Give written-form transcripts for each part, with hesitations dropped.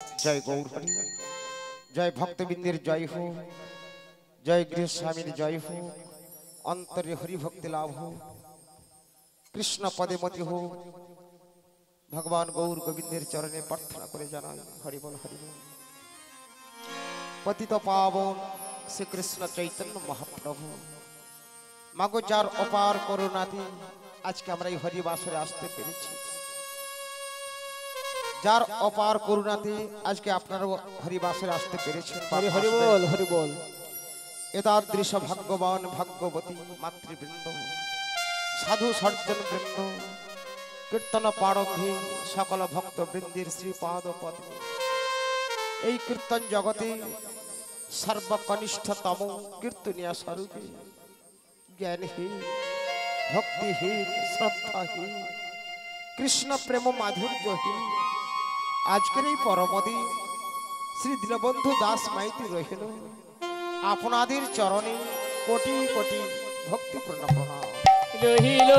जय गौर हरि जय भक्तबिंदर जय हो जय गृह स्वामी जय हो अंतरे हरि भक्ति लाभ हो कृष्ण पदे मति हो भगवान गौर गोविंदर चरणे प्रार्थना करे जानाई हरि बोल पतित पावन श्री कृष्ण चैतन्य महाप्रभु मागो जार अपार करुणाते आज के আমরা এই হরি বাসরে আসতে পেরেছি যার অপার করুণাতে আজকে আপনারা হরি বাসরে আসতে পেরেছেন হরি হরি বল এতাদৃশ ভাগ্যবান ভাগ্যবতী মাতৃবৃন্দ সাধু সজ্জন বৃন্দ কীর্তন পারম্ভী সকল ভক্তবৃন্দের শ্রীপাদ পদ্মে এই কীর্তন জগতে সর্বকনিষ্ঠতম কীর্তনীয় স্বরূপে জ্ঞানহীন भक्तिहीन श्रद्धाहीन कृष्ण प्रेम माधुर्यहीन आज के परमदी श्री दीनबंधु दास माइती रहिल आपनादेर चरणे कोटि कोटि भक्तिपूर्ण प्रणाम रहिल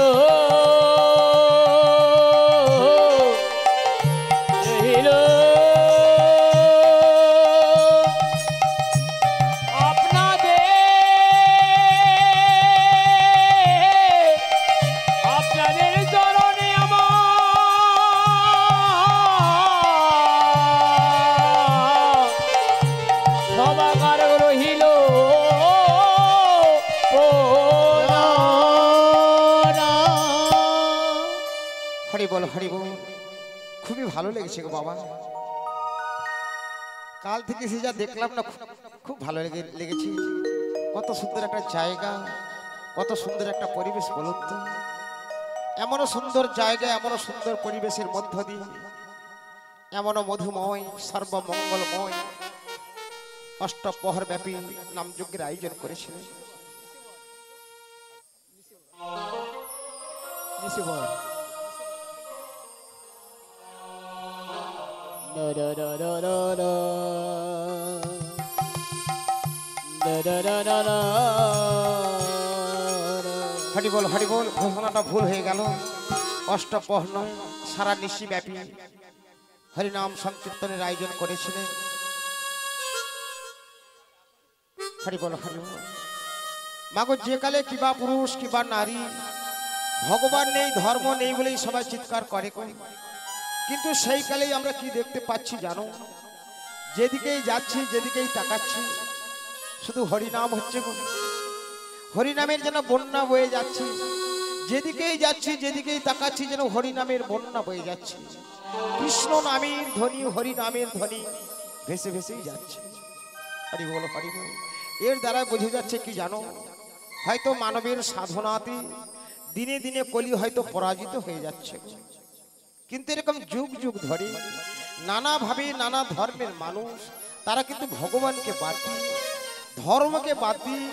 रहिल খুবই ভালো লেগেছে গো বাবা কাল থেকে সে যা দেখলাম না খুব ভালো লেগেছে কত সুন্দর একটা জায়গা কত সুন্দর একটা পরিবেশ বলুন তো এমন সুন্দর জায়গা এমন সুন্দর পরিবেশের মধ্য দিয়ে এমন মধুময় সর্বমঙ্গলময় অষ্টপ্রহর ব্যাপী নামযজ্ঞের আয়োজন করেছিলেন हरि बोल घोषणाटा भूल हो गल अष्टप्रहर नय सारा निशी व्यापी हरिनाम संकीर्तনের आयोजन করেছিলেন हरि बोल मागो जे काले किबा पुरुष किबा नारी भगवान नहीं धर्म नहीं बोले सबाई चित्कार करे किन्तु सेई कालेई आमरा कि देखते पाচ্ছি জানো যেদিকেই যাচ্ছি যেদিকেই তাকাচ্ছি শুধু হরিনাম হচ্ছে গো হরিনামের যেন বন্যা বয়ে যাচ্ছে যেদিকেই যাচ্ছি যেদিকেই তাকাচ্ছি যেন হরিনামের বন্যা বয়ে যাচ্ছে কৃষ্ণ নামের ধ্বনি হরিনামের ধ্বনি ভেসে ভেসেই যাচ্ছে হরি বল এর দ্বারা বোঝা যাচ্ছে কি জানো হয়তো মানবের সাধনাতে দিনে দিনে কলি হয়তো পরাজিত হয়ে যাচ্ছে কিন্তু এরকম যুগ যুগ ধরে নানা ভাবে নানা ধর্মের মানুষ তারা কিন্তু ভগবানকে বাদ দিয়ে ধর্মকে বাদ দিয়ে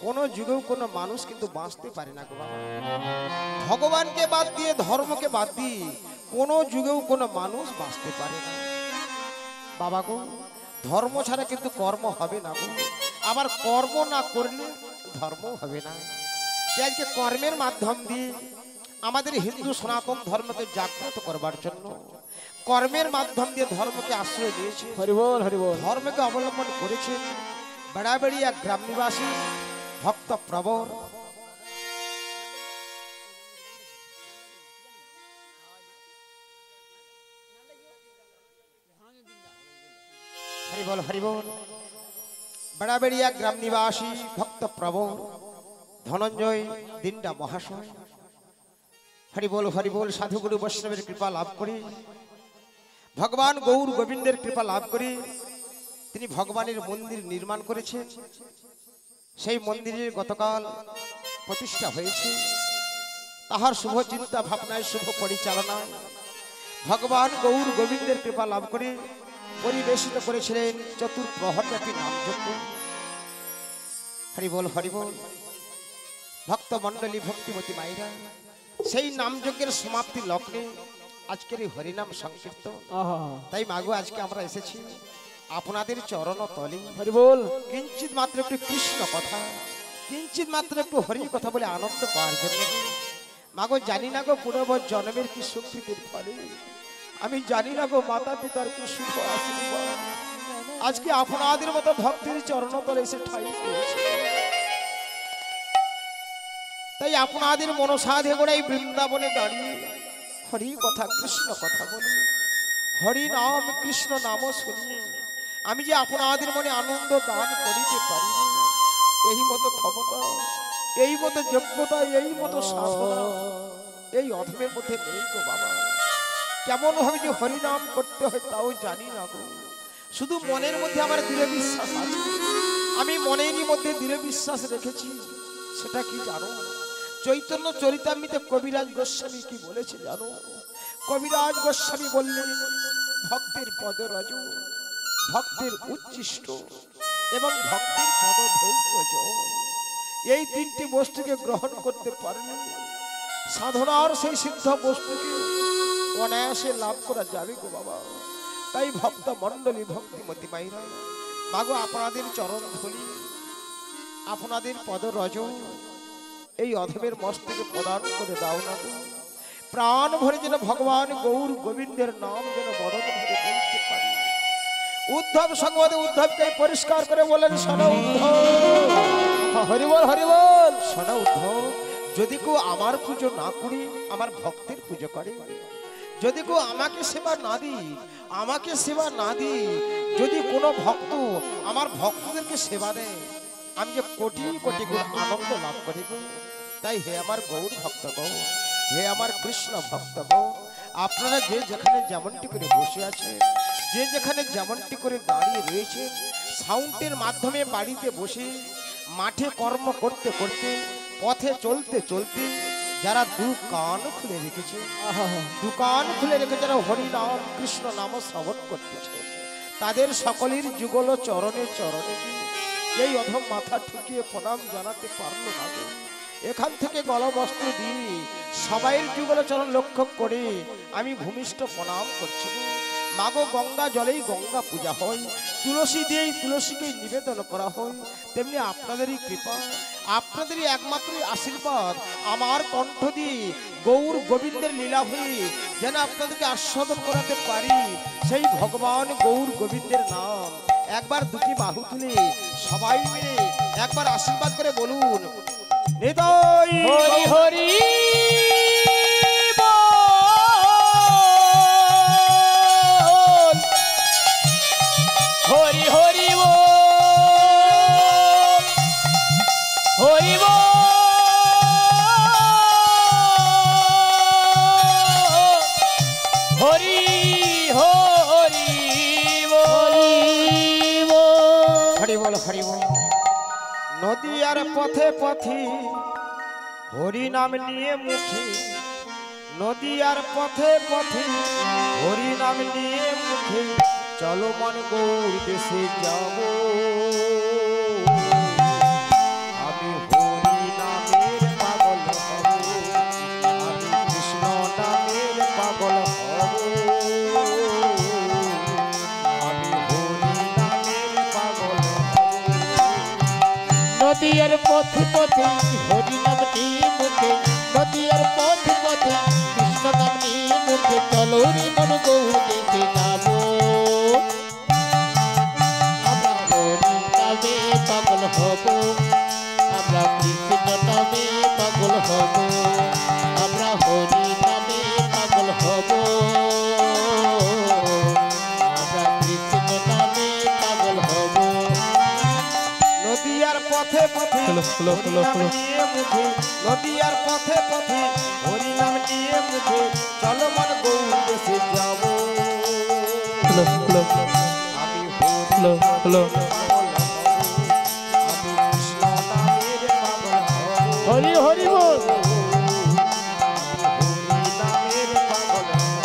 কোনো যুগেও কোনো মানুষ কিন্তু বাঁচতে পারে না ভগবানকে বাদ দিয়ে ধর্মকে বাদ দিয়ে কোনো যুগেও কোনো মানুষ বাঁচতে পারে না বাবা গো ধর্ম ছাড়া কিন্তু কর্ম হবে না গো আবার কর্ম না করলে ধর্ম হবে না আজকে কর্মের মাধ্যম দিয়ে আমাদের হিন্দু সনাতন ধর্মকে জাগ্রত করবার জন্য কর্মের মাধ্যম দিয়ে ধর্মকে আশ্রয় দিয়েছে হরি বল ধর্মকে অবলম্বন করেছে বেড়াবেড়িয়া গ্রাম নিবাসী ভক্ত প্রবর হরি বল বেড়াবেড়িয়া গ্রাম নিবাসী ভক্ত প্রবর ধনঞ্জয় দিন্ডা মহাশয় हरि बोल साधुगुरु वैष्णवेर कृपा लाभ करी भगवान गौर गोविंदेर कृपा लाभ करी तिनी भगवानेर मंदिर निर्माण करेछेन सेई मंदिरेर गतकाल प्रतिष्ठा हयेछे ताहार शुभ चिंता भावनाय शुभ परिचालना भगवान गौर गोविंदेर कृपा लाभ करी परिवेशित करेछिलेन चतुर्प्रहरव्यापी नामयज्ञ हरि बोल भक्त मंडली भक्तिमती मायरा সেই নামযজ্ঞের সমাপ্তি লগ্নে আজকের এই হরিনাম সংকীর্তন তাই মাগো আজকে আমরা এসেছি আপনাদের চরণ তলে হরি বল কিঞ্চিত মাত্র একটু কৃষ্ণ কথা কিঞ্চিত মাত্র একটু হরি কথা বলে আনন্দ পাওয়ার জন্য মাগো জানি না গো পূর্ব জন্মের কি সুকৃতির ফলে আমি জানি না গো মাতা পিতার কি শুভ আশীর্বাদ আজকে আপনাদের মতো ভক্তির চরণতলে এসে ঠাই পেয়েছে। তাই আপনাদের মনসাধে করে এই বৃন্দাবনে দাঁড়িয়ে হরি কথা কৃষ্ণ কথা বলি, হরি নাম কৃষ্ণ নাম শুনিয়ে আমি যে আপনাদের মনে আনন্দ দান করিতে পারি, এই মতো ক্ষমতা, এই মতো যোগ্যতা, এই মতো সাধনা এই অধমের মধ্যে নেই গো বাবা। কেমন ভাবে যে হরিনাম করতে হয় তাও জানি না গো, শুধু মনের মধ্যে আমার দৃঢ় বিশ্বাস আছে। আমি মনেরই মধ্যে দৃঢ় বিশ্বাস রেখেছি। সেটা কি জানো? চৈতন্য চরিতামৃতে কবিরাজ গোস্বামী কি বলেছে জানো? কবিরাজ গোস্বামী বললেন, ভক্তের পদরজ, ভক্তের উচ্ছিষ্ট এবং ভক্তের পদধৌত, এই তিনটি বস্তুকে গ্রহণ করতে পারলে সাধনার সেই সিদ্ধ বস্তুকে অনায়াসে লাভ করা যাবে গো বাবা। তাই ভক্ত মণ্ডলী, ভক্তিমতী মাইরা, মাগো আপনাদের চরণ ধুলি, আপনাদের পদরজ এই অধমের মস্তকে প্রদান করে দাও না গো। প্রাণ ভরে যেন ভগবান গৌর গোবিন্দের নাম যেন বরণ ভরে বলতে পারি। উদ্ধব সংবাদে উদ্ধবকে পরিষ্কার করে বলেন, শোনো উদ্ধব, হরিবল হরিবল। শোনো উদ্ধব, যদি কেউ আমার পুজো না করি আমার ভক্তের পুজো করে, যদি কেউ আমাকে সেবা না দিই, আমাকে সেবা না দিই, যদি কোনো ভক্ত আমার ভক্তদেরকে সেবা দেয়, আমি যে কোটি কোটি গুণ আনন্দ লাভ করি গো। তাই হে আমার গৌর ভক্ত গো, হে আমার কৃষ্ণ ভক্ত গো, আপনারা যে যেখানে যেমনটি করে বসে আছেন, যে যেখানে যেমনটি করে দাঁড়িয়ে রয়েছেন, সাউন্ডের মাধ্যমে বাড়িতে বসে, মাঠে কর্ম করতে করতে, পথে চলতে চলতে, যারা দুকান খুলে রেখেছে, দুকান খুলে রেখে যারা হরি নাম কৃষ্ণ নাম শ্রবণ করতেছে, তাদের সকলের যুগল চরণে চরণে এই অধম মাথা ঠুকিয়ে প্রণাম জানাতে পারলো না। এখান থেকে গলবস্ত্র দিয়ে সবাইয়ের যুগল চরণ লক্ষ্য করে আমি ভূমিষ্ঠ প্রণাম করছি। মাগো গঙ্গা জলেই গঙ্গা পূজা হয়, তুলসী দিয়েই তুলসীকে নিবেদন করা হয়, তেমনি আপনাদেরই কৃপা, আপনাদেরই একমাত্র আশীর্বাদ আমার কণ্ঠ দিয়ে গৌর গোবিন্দের লীলা হয়ে যেন আপনাদেরকে আস্বাদন করাতে পারি। সেই ভগবান গৌর গোবিন্দের নাম একবার দুটি বাহু তুলে সবাই মিলে একবার আশীর্বাদ করে বলুন, হৃদয় হরি হরি হরি হরি হরি হরি হরি হরি বল হরি বল। নদীয়ার পথে পথে হরি নাম নিয়ে মুখে, নদীয়ার পথে পথে হরি নাম নিয়ে মুখে, চলো মন গৌর দেশে যাব। আমি হরি নামের পাগল হব, আমি কৃষ্ণ নামের পাগল হব, আমি হরি নামের পাগল হব। নদীয়ার পথে পথে হরি নাম নিয়ে মুখে, নদীয়ার পথে পথে কৃষ্ণ নাম নিয়ে মুখে, চলো রে মন গৌর দেশে যাব। আমরা হরি নামে পাগল হব, আমরা কৃষ্ণ নামে পাগল হব, আমরা হরি নামে পাগল হব, আমরা কৃষ্ণ নামে পাগল হব। নদীয়ার পথে পথে হরি নাম নিয়ে মুখে, নদীয়ার পথে পথে হরি নাম নিয়ে মুখে, চলো মন গৌর দেশে যাব। আমি আমি কৃষ্ণ নামের পাগল হব, হরি হরি বল। হরি নামের পাগল হব।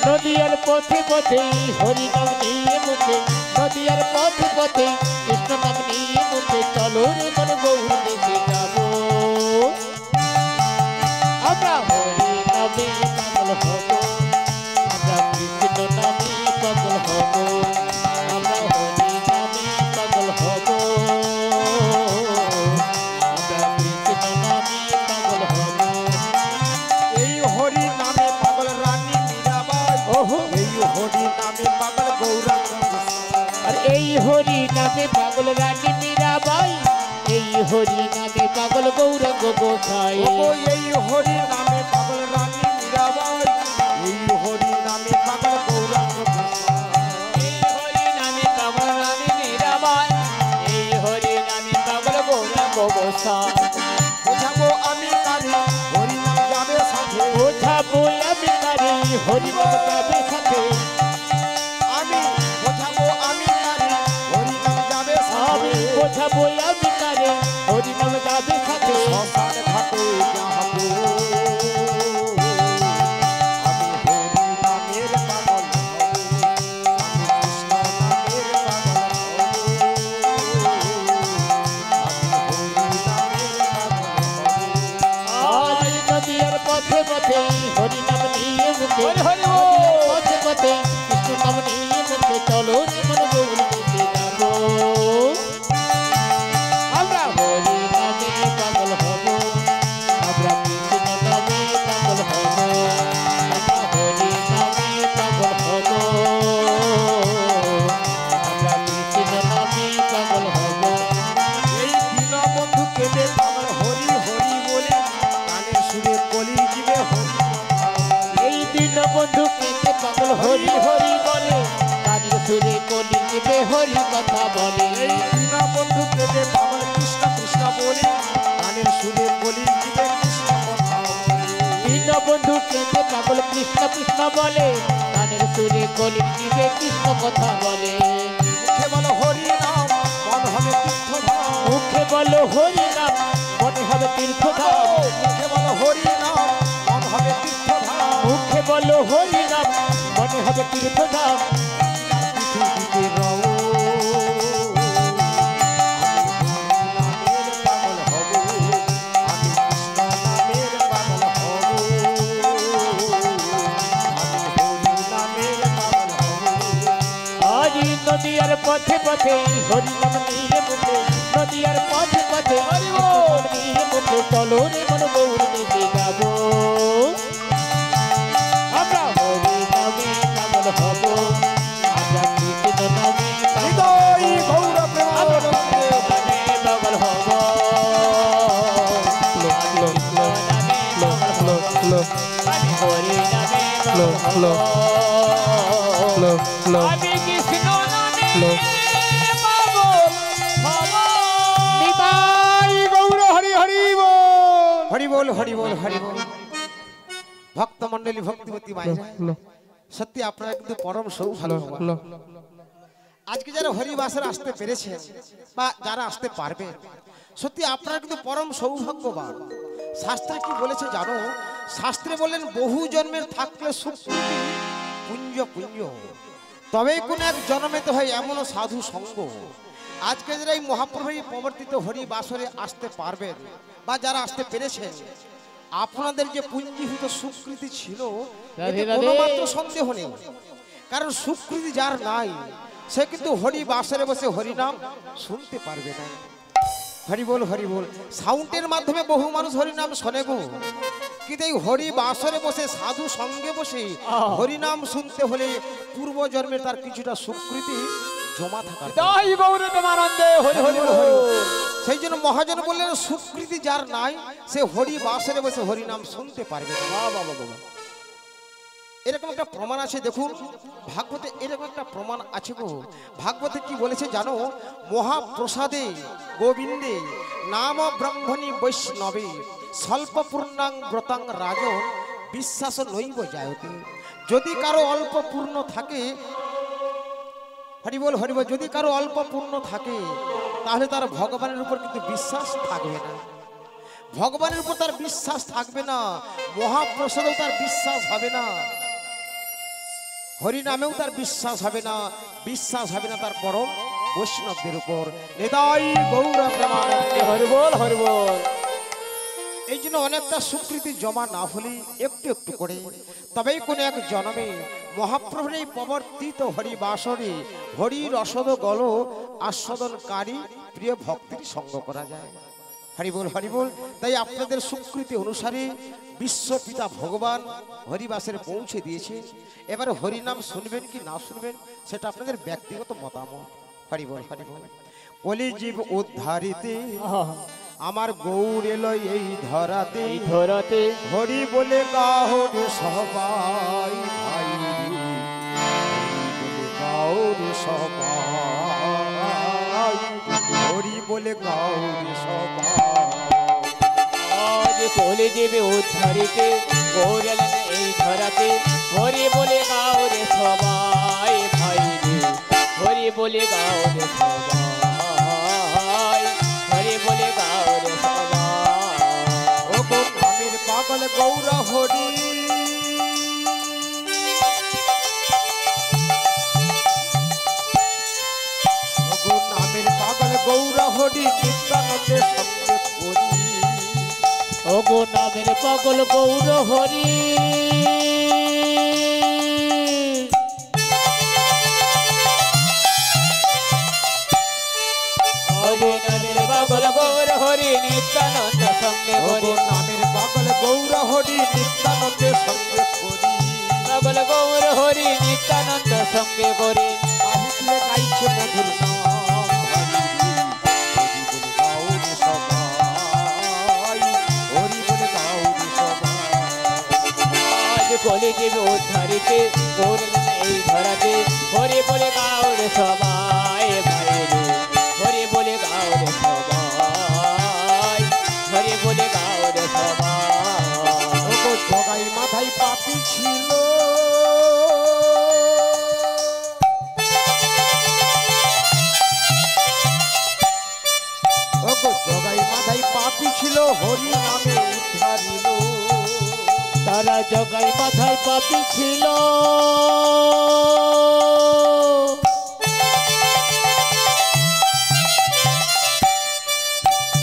নদীয়ার পথে পথে হরি নাম নিয়ে মুখে, নদীয়ার পথে পথে কৃষ্ণ নাম নিয়ে মুখে, চলো রে মন গৌর দেশে যাব। আমরা হরি নামে পাগল হব, আমরা কৃষ্ণ নামে পাগল হব, আমরা হরি নামে পাগল হব, আমরা কৃষ্ণ নামে পাগল হব। এই হরি নামে পাগল রানী পাগল গৌরাঙ্গ আর এই হরি নামে পাগল রানী মীরাবাই, এই হরি নামে পাগল গৌরাঙ্গ গোসাই। ও এই হরি নামে পাগল রানী মীরাবাই, এই হরি নামে পাগল গৌরাঙ্গ এই হরি নামে পাগল রানী মীরাবাই, এই হরি নামে পাগল গৌরাঙ্গ গোসাই। বোঝাবো আমি কারি হরি নাম যাবে সাথে, বোঝাবো আমি তারি হরি নাম যাবে সাথে, আমি বোঝাবো আমি কারি হরি নাম যাবে আমি সাথে। বোঝাবো আমি তারি হরি নাম যাবে সাথে। শ্মশান ঘাটে যাবো আমি হরি নামের পাগল হব, আমি কৃষ্ণ নামের পাগল হব, আমি হরি নামের পাগল হব। আজ নদীর পথে পথে হরি নাম নিয়ে মুখে, হরি বল। নদীর পথে পথে কৃষ্ণ নাম নিয়ে মুখে, চলো রে মন গৌর দিতে যাবো। আমরা হরি নামে পাগল হব, আমরা কৃষ্ণ নামে পাগল হব, আমরা হরি নামে পাগল হব, আমরা কৃষ্ণ নামে পাগল হব। এই দীনবন্ধু কেঁদে পাগল হরি হরি বলে, কানের সুরে কলির জীবে হরি এই দিন বন্ধু কেঁদে পাগল হরি হরি বলে, কানের সুরে কলি দিবে হরি কথা বলে। এই দীনবন্ধু কেঁদে পাগল কৃষ্ণ কৃষ্ণ বলে, কানের সুরে কলির জীবে কৃষ্ণ কথা বলে। দিন বন্ধু কেঁদে পাগল কৃষ্ণ কৃষ্ণ বলে, কানের সুরে কলি দিবে কৃষ্ণ কথা বলে। মুখে বলো হরি নাম মন হবে তীর্থধাম, মুখে বলো হরি নাম মনে হবে তীর্থধাম, মুখে বলো হরি নাম মন হবে তীর্থধাম। মুখে বলো হরি নাম মনে হবে তীর্থধাম। পৃথিবীতে রও আমি হরি নামের পাগল হব, আমি কৃষ্ণ নামের পাগল হব, আমি হরি নামের পাগল হব। আজ নদীর পথে পথে হরি নাম নিয়ে মুখে, নদীর পথে পথে হরি নাম নিয়ে মুখে, চলো রে মন গৌর দিতে যাবো। আমরা হরি নামে পাগল হব, আমরা কৃষ্ণ নামে হৃদয় গৌর প্রেমানন্দে নামে পাগল হব, আমি হরি নামে পাগল হব, আমি কৃষ্ণ নামে পাগল হব। নিতাই গৌর হরি হরি বল। হরি বল হরি বল হরি বল। ভক্ত মন্ডলী ভক্তিমতী মায়েরা, সত্যি আপনারা কিন্তু পরম সৌভাগ্যবান। আজকে যারা হরিবাসের আসতে পেরেছেন বা যারা আসতে পারবে, সত্যি আপনারা কিন্তু পরম সৌভাগ্যবান। শাস্ত্রে কি বলেছে জানো? শাস্ত্রে বলেন বহু জন্মের থাকলে সুকৃতি পুঞ্জ পুঞ্জ, তবে কোন এক জন্মেতে হয় এমন সাধু সঙ্গ। আজকে যারা এই মহাপ্রভুর প্রবর্তিত হরিবাসরে আসতে পারবেন বা যারা আসতে পেরেছেন, আপনাদের যে পুঞ্জীভূত সুকৃতি ছিল এতে কোনো মাত্র সন্দেহ নেই। কারণ সুকৃতি যার নাই সে কিন্তু হরিবাসরে বসে হরিনাম শুনতে পারবে না। হরি বল হরি বল। সাউন্ডের মাধ্যমে বহু মানুষ হরিনাম শোনে গো, কিন্তু এই হরিবাসরে বসে সাধু সঙ্গে বসে হরিনাম শুনতে হলে পূর্ব জন্মের তার কিছুটা সুকৃতি জমা থাকা। নিতাই গৌর প্রেমানন্দে হরি হরি বল। সেই জন্য মহাজন বললেন সুকৃতি যার নাই সে হরিবাসরে বসে হরিনাম শুনতে পারবে না। এরকম একটা প্রমাণ আছে, দেখুন ভাগবতে এরকম একটা প্রমাণ আছে গো। ভাগবতে কি বলেছে জানো? মহাপ্রসাদে গোবিন্দে নাম ব্রহ্মণী বৈষ্ণবে স্বল্প পূর্ণাং ব্রতাং রাজন বিশ্বাস নৈব জায়তে। যদি কারো অল্প পূর্ণ থাকে, হরি বল হরি বল, যদি কারো অল্প পূর্ণ থাকে তাহলে তার ভগবানের উপর কিন্তু বিশ্বাস থাকবে না। ভগবানের উপর তার বিশ্বাস থাকবে না, মহাপ্রসাদেও তার বিশ্বাস হবে না, হরি নামেও তার বিশ্বাস হবে না, বিশ্বাস হবে না তার পরম বৈষ্ণবদের উপর। নিতাই গৌর প্রেমানন্দে হরি বল হরি বল। এই জন্য অনেকটা সুকৃতি জমা না হলে একটু একটু করে তবেই কোন এক জন্মে মহাপ্রভুর এই প্রবর্তিত হরিবাসরে হরি রসদ গল আস্বাদনকারী প্রিয় ভক্তির সঙ্গ করা যায়। হরি বল হরি বল। তাই আপনাদের স্বীকৃতি অনুসারে বিশ্বপিতা ভগবান হরিবাসের পৌঁছে দিয়েছে। এবার হরিনাম শুনবেন কি না শুনবেন সেটা আপনাদের ব্যক্তিগত মতামত। হরি বল হরি বল। কলিজীব উদ্ধারিতে আমার গৌর এলো এই ধরাতে, এই ধরাতে হরি বলে গাওরে সবাই ভাই, হরি বলে গাওরে সবাই, হরি বলে গাওরে সবাই। আজ কোলে দেবে উদ্ধারিতে গৌর এলেন এই ধরাতে, হরি বলে গাও রে সবাই ভাই রে, হরি বলে গাও রে সবাই, হরি বলে গাও রে সবাই। ও গো নামের পাগল গৌর হরি, ও গো নামের পাগল গৌর হরি, নিত্যানন্দের সঙ্গে করি। ও গো নামের পাগল গৌর হরি, ও গো নামের পাগল গৌর হরি, নিত্যানন্দ সঙ্গে ও করি। গো নামের পাগল গৌর হরি, নিত্যানন্দের সঙ্গে করি। পাগল গৌর হরি, নিত্যানন্দ সঙ্গে করি। বাহুতে গাইছে মধুর নাম হরি, হরি বলে গাওরে সবাই, হরি বলে গাওরে সবাই। আজ কোলে দেবে উদ্ধারিতে গৌর এলেন এই ধরাতে, হরি বলে গাও রে সবাই ভাই রে, হরি বলে গাও রে সবাই, হরি বলে গাও রে সবাই। ও গো জগাই মাথায় পাপি ছিল, ও গো জগাই মাথায় পাপি ছিল, হরি নামে উদ্ধারিল। তারা জগাই মাথায় পাপি ছিল,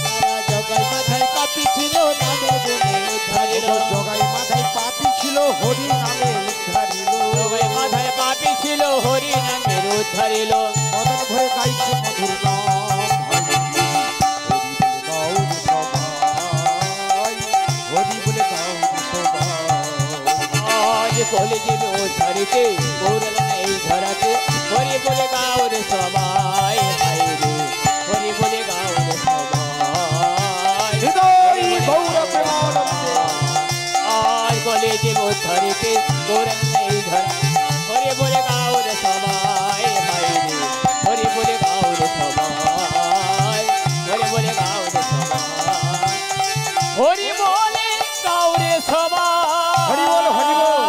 তারা জগাই মাথায় পাপি ছিল, নামের গুণে ও উদ্ধারিল। গো জগাই মাথায় পাপি ছিল, হরি নামে উদ্ধারিল। জগাই মাথায় পাপি ছিল, হরি নামের উদ্ধারিল। মদন ভরে গাইছে মধুর নাম হরি, হরি বলে গাওরে সবাই, হরি বলে গাওরে সবাই। আজ কোলে দেবে উদ্ধারিতে গৌর এলেন এই ধরাতে, হরি বলে গাও রে সবাই ভাই রে, হরি বলে গাও রে সবাই। হৃদয় গৌর প্রেমানন্দে। আজ কোলে দেবে উদ্ধারিতে গৌর এলেন এই ধরাতে, হরি বলে গাও রে সবাই ভাই রে, হরি বলে গাও রে সবাই, হরি বলে গাও রে সবাই, হরি বলে গাও রে সবাই। হরি বল হরি বল।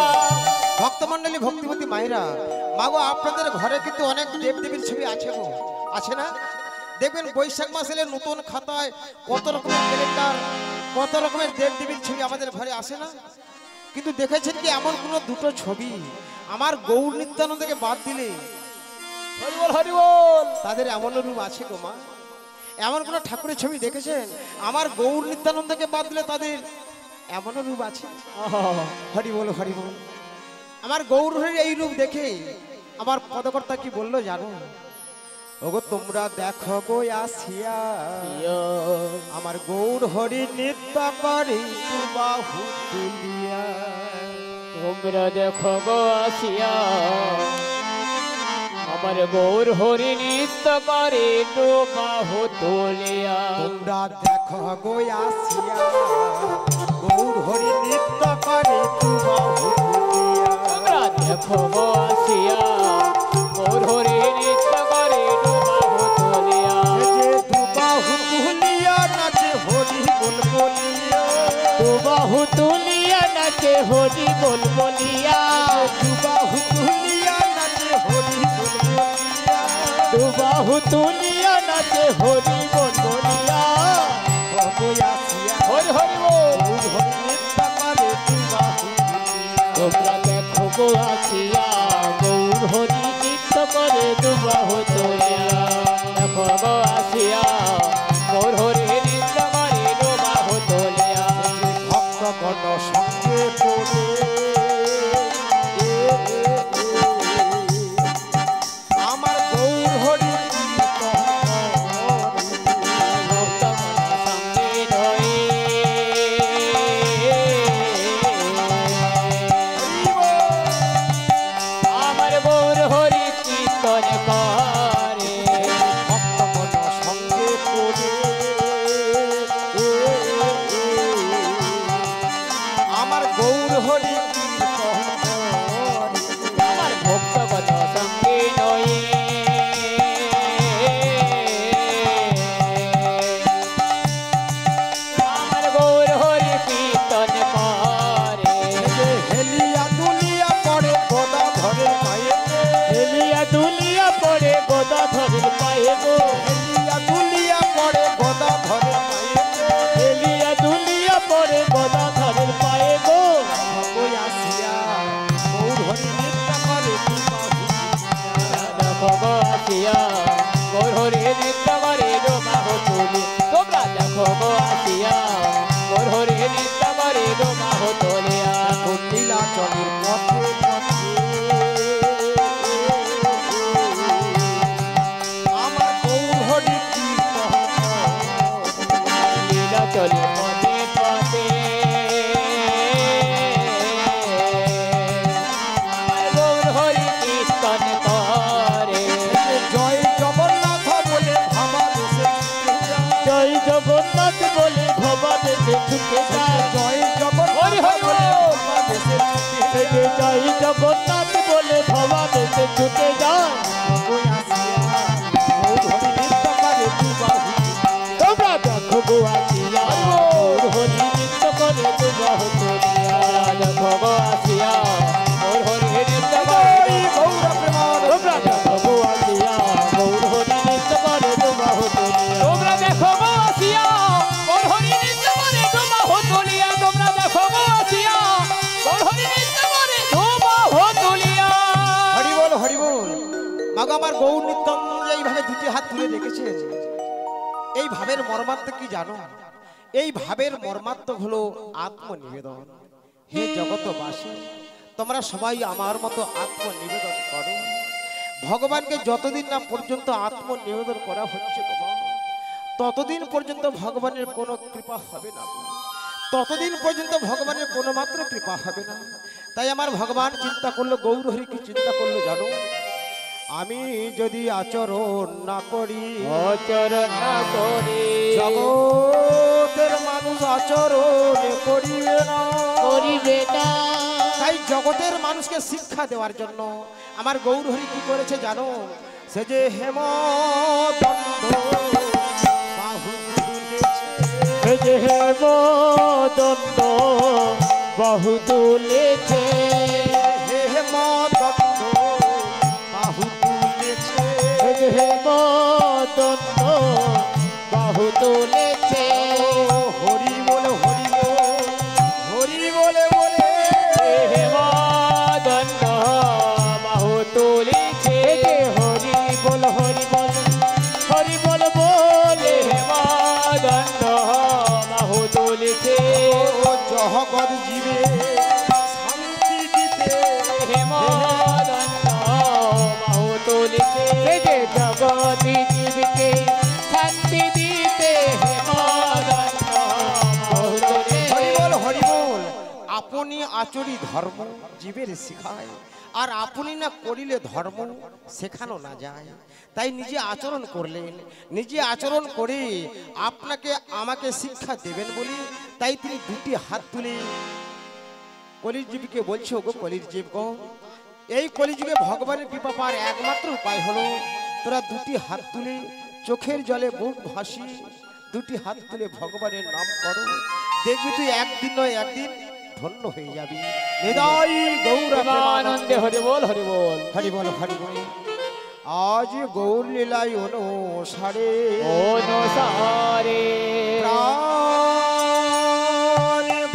ভক্তমণ্ডলী ভক্তিমতী মায়েরা, মাগো আপনাদের ঘরে কিন্তু অনেক দেবদেবীর ছবি আছে গো, আছে না? দেখবেন বৈশাখ মাস এলে নতুন খাতায় কত রকমের ক্যালেন্ডার, কত রকমের দেবদেবীর ছবি আমাদের ঘরে আসে না? কিন্তু দেখেছেন কি এমন কোনো দুটো ছবি আমার গৌর নিত্যানন্দকে বাদ দিলে হরি বল হরি বল। তাদের এমন রূপ আছে গো মা? এমন কোনো ঠাকুরের ছবি দেখেছেন আমার গৌর নিত্যানন্দকে বাদ দিলে তাদের এমন রূপ আছে? হরি বল হরি বল। আমার গৌর হরির এই রূপ দেখে আমার পদকর্তা কি বললো জানো? ওগো তোমরা দেখো গো আসিয়া, আমার গৌর হরি নৃত্য করে বাহু তুলিয়া। তোমরা দেখো গো আসিয়া, আমার গৌর হরি নৃত্য করে বাহু তুলিয়া। তোমরা দেখো গো আসিয়া, গৌর হরি নৃত্য করে বাহু তুলিয়া। তোমরা দেখো গো আসিয়া, গৌর হরি নৃত্য করে বাহু তুলিয়া। যে দুবাহু তুলিয়া নাচে হরি বল বলিয়া, বাহু তুলিয়া নাচে হরি বল বলিয়া। দুবাহু তুলিয়া নাচে হরি বল বলিয়া। বাহু তুলিয়া নাচে হরি বল বলিয়া। গো আসিয়া, হরি হরি বল। গৌর হরি নৃত্য করে দুবাহু তুলিয়া। তোমরা দেখো গো আসিয়া, গৌর হরি নৃত্য করে বাহু তুলিয়া। দেখো গো আসিয়া, গৌর হরি নৃত্য করে বাহু তুলিয়া। ভক্তগণ সঙ্গে পড়ে আমার গৌর হরি কীর্তন করে। ভক্তগণ সঙ্গে কীর্তন করে ভক্তগণ সঙ্গে করে আমার গৌর হরি কীর্তন করে। আমার ভক্তগণ সঙ্গে নয়ে আমার গৌর হরি কীর্তন করে হেলিয়া দুলিয়া পড়ে গোদা ধরে পায়ে হেলিয়া দুলিয়া পড়ে গোদা ধরের পায়ে গো হেলিয়া দুলিয়া পড়ে গোদা ধরে পায়ে হেলিয়া দুলিয়া পড়ে গোদা ধরের পায়ে গো ওই আসিয়া গৌর হরি নৃত্য করে দেখো গো আসিয়া গৌর হরি নৃত্য করে ডোমাহ তুলি তোমরা দেখো গো আসিয়া গৌর হরি নৃত্য করে ডোমাহ তুলিয়া নীলাচলের পথে পথে আমার গৌর হরি কীর্তন লীলা চলে পথে পথে আমার গৌর হরি কীর্তন করে জয় জগন্নাথ বলে ভাবা দেশে জয় জগন্নাথ বলে ভবা দেশে ছুটে যায় জয় জগন্নাথ হরি হরি বলে বল। ভাবা দেশে থেকে জয় জগন্নাথ বলে ভবা দেশে ছুটে যায় ওই আসিয়া গৌর হরি নৃত্য করে দুবাহু তোমরা দেখো গো আসিয়া গৌর হরি নৃত্য করে দুবাহ তুলিয়া দেখো গো আসিয়া গৌর হরি নৃত্য করে জয় গৌর প্রেমানন্দ তোমরা দেখো গো আসিয়া গৌর হরি নৃত্য করে দুবাহ তুলিয়া তোমরা দেখো গো আসিয়া গৌর হরি নৃত্য করে দুবাহ তুলিয়া তোমরা দেখো গো আসিয়া গৌর হরি নৃত্য করে দুবাহ তুলিয়া হরি বল হরি বল। মাগো আমার গৌর নিত্যম এইভাবে দুটি হাত তুলে রেখেছেন, এই ভাবের মর্মার্থ কি জানো? এই ভাবের মর্মার্থ হলো আত্মনিবেদন। হে জগতবাসী, তোমরা সবাই আমার মতো আত্মনিবেদন করো। ভগবানকে যতদিন না পর্যন্ত আত্মনিবেদন করা হচ্ছে ততদিন পর্যন্ত ভগবানের কোনো কৃপা হবে না, ততদিন পর্যন্ত ভগবানের কোনো মাত্র কৃপা হবে না। তাই আমার ভগবান চিন্তা করলো, গৌর হরি কি চিন্তা করলো জানো? আমি যদি আচরণ না করি, আচরণ না করি জগতের মানুষ আচরণ করিবে না, করিবে না তাই জগতের মানুষকে শিক্ষা দেওয়ার জন্য আমার গৌর হরি কি করেছে জানো? সে যে হেমদণ্ড বাহু তুলেছে, যে হেম দণ্ড বাহু তুলেছে হে হেমদণ্ড বাহু তুলেছে, যে হেম দণ্ড বাহু তুলেছে হরি বলে হরি বল, হরি বলে বলে হেম দণ্ড বাহু তুলেছে হরি বল হরি বল হরি বল বলে হেম দণ্ড বাহু তুলেছে ও জগৎ জীবে শান্তি দিতে হেম দণ্ড বাহু তুলেছে যে জগতি জীবকে শান্তি দিতে হেম দণ্ড বাহু তুলেছে হরি বল হরি বল। আপনি আচরি ধর্ম জীবের শিখায়, আর আপনি না করিলে ধর্ম শেখানো না যায়। তাই নিজে আচরণ করলেন, নিজে আচরণ করে আপনাকে আমাকে শিক্ষা দেবেন বলি তাই তিনি দুটি হাত তুলে কলির জীবকে বলছে, ওগো কলির জীব গো, এই কলিযুগে ভগবানের কৃপা পাওয়ার একমাত্র উপায় হলো তোরা দুটি হাত তুলে চোখের জলে বুক ভাসি দুটি হাত তুলে ভগবানের নাম করো, দেখবি তুই একদিন নয় একদিন ধন্য হয়ে যাবি। হৃদয় গৌর আনন্দে হরি বল হরি বল হরি বল হরি বল। আজ গৌর লীলায় অনুসারে অনুসারে প্রাণ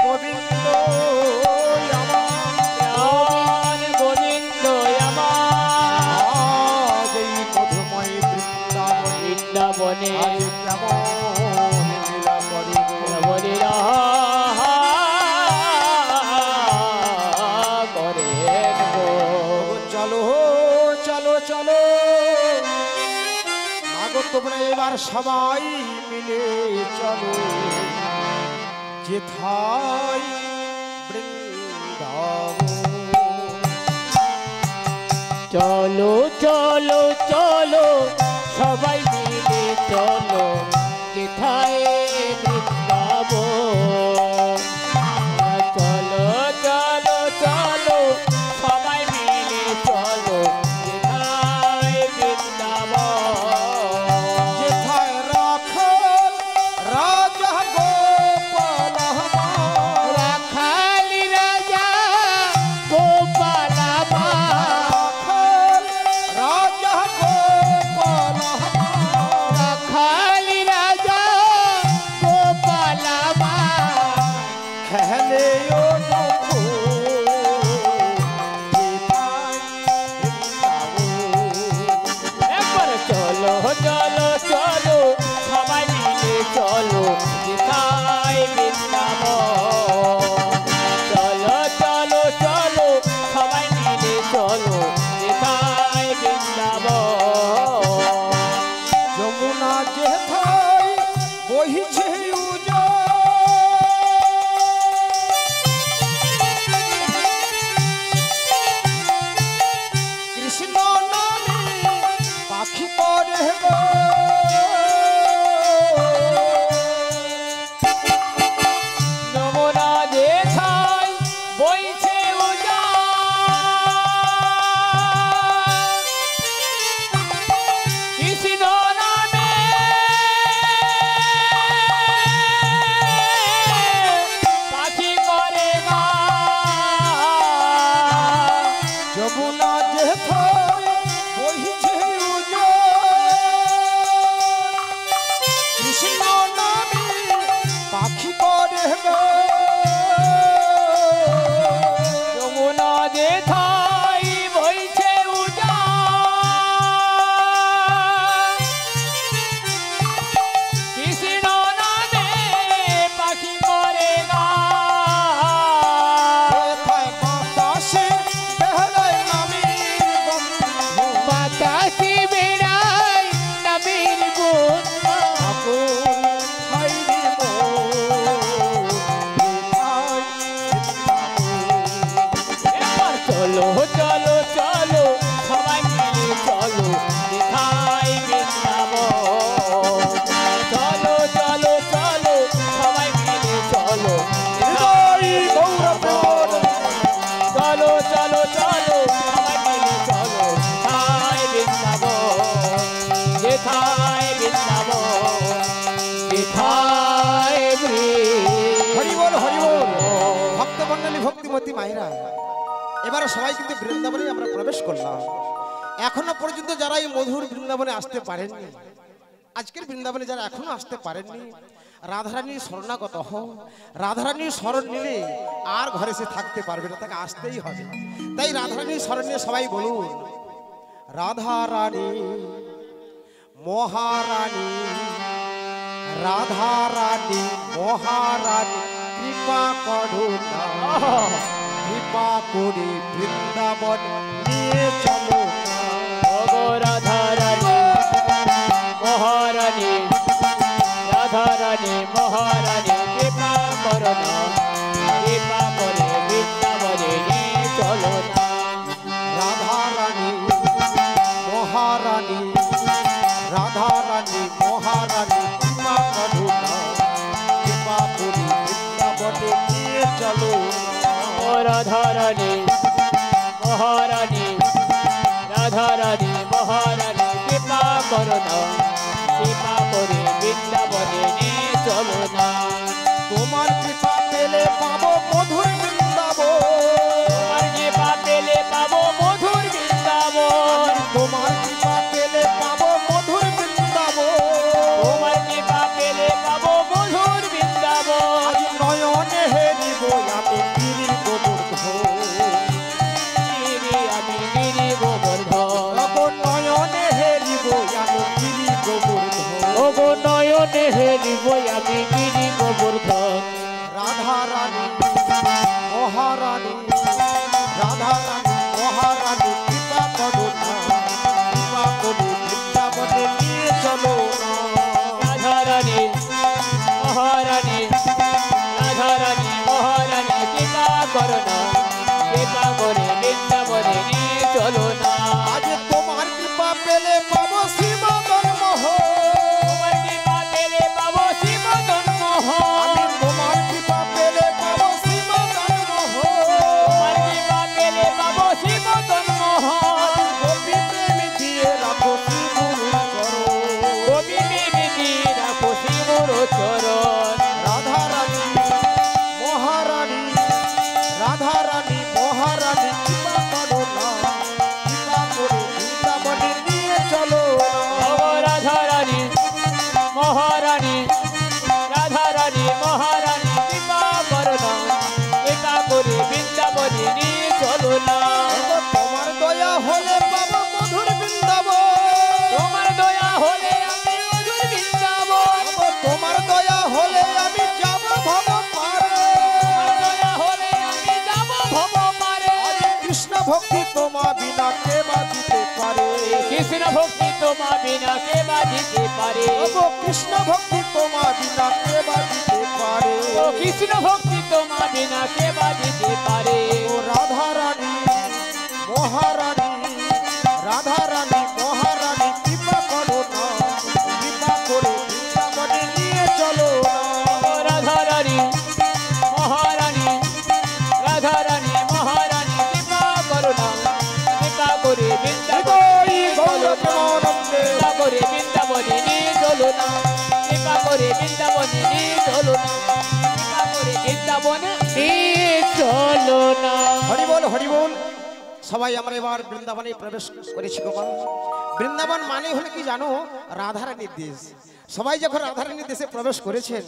গোবিন্দ প্রাণ গোবিন্দ আমার আজ এই মধুময় বৃন্দাবনে বৃন্দাবনে আজ কেমন লীলা করিবে বলিরা করেন গো চলো চলো চলো মাগো তোমরা এবার সবাই মিলে চলো যেথায় বৃন্দাবন। চলো চলো চলো সবাই মিলে চলো যেথায় বৃন্দাবন। চলো চলো চলো সবাই মিলে চলো যেথায় বৃন্দাবন। যেথায় রাখাল রাজা গোপাল রাখালি রাজা গোপাল রাখাল রাজা গোপাল রাখালি রাজা গোপাল খেলে ও দুঃখ যেথায় বৃন্দাবন। একবার চলো চলো চলো সবাই মিলে চলো যেথায় বৃন্দাবন। চলো চলো চলো সবাই মিলে চলো যেথায় বৃন্দাবন। যমুনা যেথায় বহিছে উজান কৃষ্ণ নামে পাখি পরে যমুনা যেথায় বইছে উজান কৃষ্ণ নামে পাখি করে গান। যমুনা যেথায় বহিছে উজান কৃষ্ণ নামে পাখি পরে যমুনা যেথায় বইছে উজান কৃষ্ণ নামে পাখি করে গান। যেথায় বাতাসে বেহারায় নামের গন্ধ বাতাসে বেড়ায় নামের গুণ। আকুল হায়রে মন যেথায় বৃন্দাবন। এবার চলো চলো চলো সবাই মিলে চলো যেথায় বৃন্দাবন। চলো চলো চলো সবাই মিলে চলো হৃদয় গৌরবন চলো চলো চলো সবাই মিলে চলো যেথায় বৃন্দাবন যেথায় হরি বল হরি বল। ভক্তমণ্ডলী ভক্তিমতী মায়েরা, এবারে সবাই কিন্তু বৃন্দাবনে আমরা প্রবেশ করলাম। এখনো পর্যন্ত যারা এই মধুর বৃন্দাবনে আসতে পারেননি, আজকের বৃন্দাবনে যারা এখনো আসতে পারেননি, রাধারানীর শরণাগত হও। রাধারানীর শরণ নিলে আর ঘরে সে থাকতে পারবে না, তাকে আসতেই হবে। তাই রাধারানীর শরণ নিয়ে সবাই বলুন, রাধারানী মহারানী, রাধারানী মহারানী কৃপা করো না, কৃপা করে বৃন্দাবন নিয়ে চলো না। ওগো রাধারানী মহারানী, রাধারানী মহারানী কৃপা করো না, কৃপা করে বৃন্দাবনে নিয়ে চলো না। রাধারানী মহারানী, রাধারানী মহারানী কৃপা করো না, কৃপা করে বৃন্দাবনে নিয়ে চলো না। ও রাধারানী মহারানী, রাধারানী মহারানী কৃপা করো না, কৃপা করে বৃন্দাবনে নিয়ে চলো না। তোমার কৃপা পেলে পাবো মধুর বৃন্দাবন, তোমার কৃপা পেলে পাবো মধুর বৃন্দাবন। তোমার কৃপা পেলে পাবো মধুর বৃন্দাবন। তোমার কৃপা পেলে পাবো মধুর বৃন্দাবন। আজ নয়নে হেরিব আমি গিরির গোবর্ধন, আমি গিরি গোবর্ধন। ওগো নয়নে হেরিব আমি গিরি গোবর্ধন। ওগো নয়নে হেরিব আমি গিরি গোবর্ধন। রাধারানী ভক্তি তোমা বিনা কে বাজিতে পারে কৃষ্ণ ভক্তি তোমা বিনা কে বাজিতে পারে ওগো কৃষ্ণ ভক্তি তোমা বিনা কে বাজিতে পারে ও কৃষ্ণ ভক্তি তোমা বিনা কে বাজিতে পারে ও রাধা রানী মহারানী রাধা রানী মহারানী কৃপা করো না কৃপা করে বৃন্দাবনে নিয়ে চলো না ও রাধা রানী মহারানী রাধা রানী মহারানী কৃপা করো না কৃপা করে হৃদয় গৌর বৃন্দাবনে প্রেমানন্দে কৃপা করে বৃন্দাবনে নিয়ে চলো না কৃপা করে বৃন্দাবনে নিয়ে চলো না কৃপা করে বৃন্দাবনে নিয়ে চলো না হরি বল হরি বল সবাই আমরা এবার বৃন্দাবনে প্রবেশ করেছি গোপাল বৃন্দাবন মানে হলো কি জানো রাধারানীর দেশ সবাই যখন রাধারানীর দেশে প্রবেশ করেছেন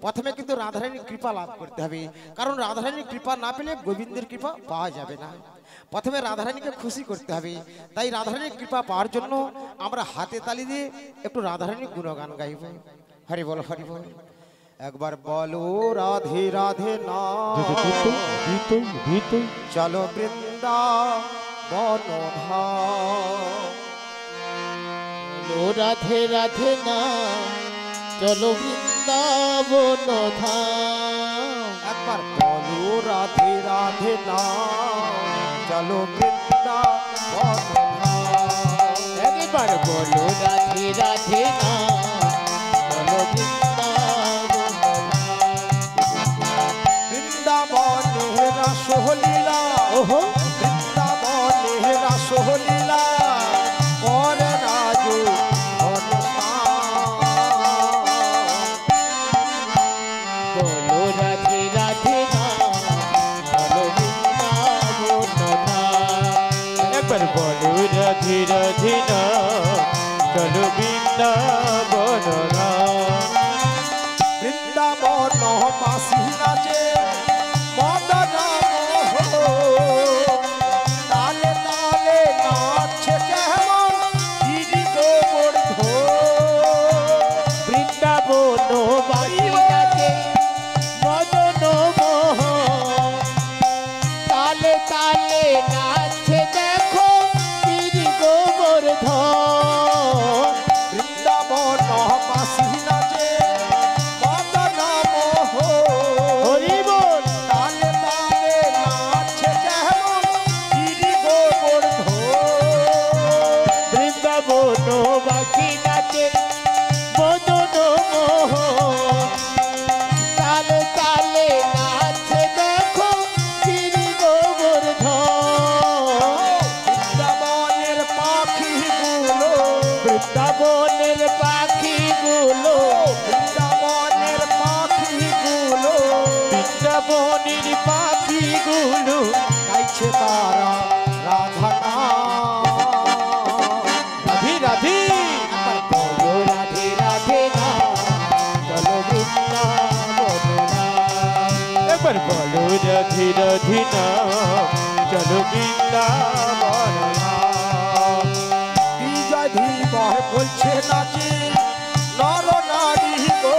প্রথমে কিন্তু রাধারানীর কৃপা লাভ করতে হবে কারণ রাধারানীর কৃপা না পেলে গোবিন্দের কৃপা পাওয়া যাবে না প্রথমে রাধারানীকে খুশি করতে হবে তাই রাধারানীর কৃপা পাওয়ার জন্য আমরা হাতে তালি দিয়ে একটু রাধারানীর গুণগান গাইব হরি বল হরি বল একবার বলো রাধে রাধে না চলো বৃন্দাবন ও রাধে রাধে না চলো বৃন্দাবন ধাম একবার বলো রাধে রাধে না চলো বৃন্দাবন একবার বলো রাধে রাধে না চলো বৃন্দাবন বৃন্দাবনে রাসলীলা ওহো বৃন্দাবনে রাসলীলা করে রাজু বলো রাধে রাধে না চলো বৃন্দাবন ধাম একবার বলো রাধে রাধে না চলো বৃন্দাবন ধাম বৃন্দাবন বাসী নাচে মদন তালে তালে নাচছে কেমন গিরি গোবর্ধ বৃন্দাবন বাড়ি নাচে মদন মোহন তালে তালে নাচছে দেখো গিরি গোবর্ধন বৃন্দাবন বাসী নাচে মদন হরি বল তালে তালে নাচছে কেমন গিরি গোবর্ধ বৃন্দাবন বাকি নাচে মদন মোহন তালে তালে নাচছে দেখো গিরি গোবর্ধন বৃন্দাবনের পাখিগুলো বৃন্দাবনের পাখিগুলো বৃন্দাবনের পাখিগুলো বৃন্দাবনের পাখিগুলো গাইছে তারা রাধা রাধে রাধে বলো রাধে রাধে না চলো বৃন্দাবন একবার বলো রাধে রাধে না চলো বৃন্দাবন বিজয় ধীবর বলছে নাচি নর নারী গো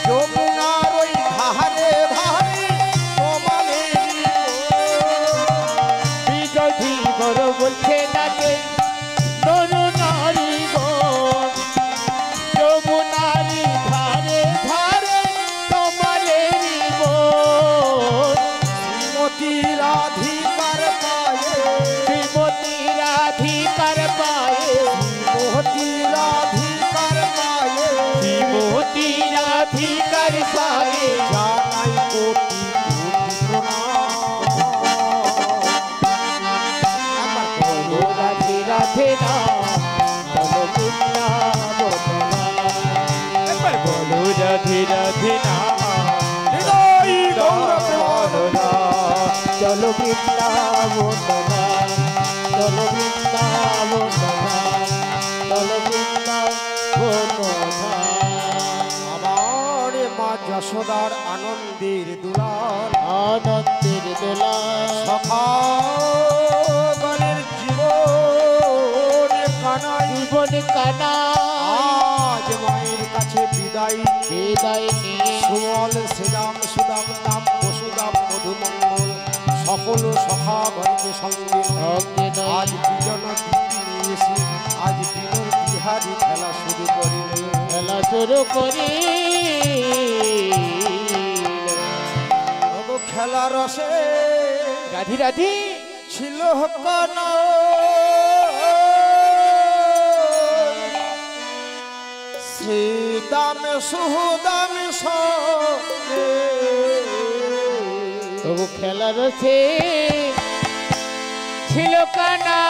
যমুনার ওই ধারে ধারে তোমালেরই বিজয় ধীবর বলছে নাচে নর নারী গণ যমুনারি ধারে ধারে তোমালেরই বোন শ্রীমতী রাধিকার পায়ে শ্রীমতী রাধিকার পায়ে শ্রীমতী রাধিকার পায়ে শ্রীমতী রাধিকার পায়ে জানাই কোটি কোটি প্রণাম একবার বলো রাধে রাধে না চলো বৃন্দাবন একবার বলো রাধে রাধে না হৃদয় গৌর চলো বৃন্দাবন চলো বৃন্দাবন চলো বৃন্দাবন আমার মা যশোদার আনন্দের দুলাল আনন্দের দোলা সখাগণের জীবন কানাই জীবন কানা আজ মায়ের কাছে বিদায় বিদায় নিয়ে সুমল শ্রীরাম সুদাম দাম বসুদাম মধুমঙ্গল সকল সখাগণকে সঙ্গে আজ বিজন এসে আজ বিনোর বিহারি খেলা শুরু করে খেলা শুরু করি খেলা রসে রাধি রাধি ছিল কন শ্রীদাম সুদাম তবু খেলা রসে ছিল কানা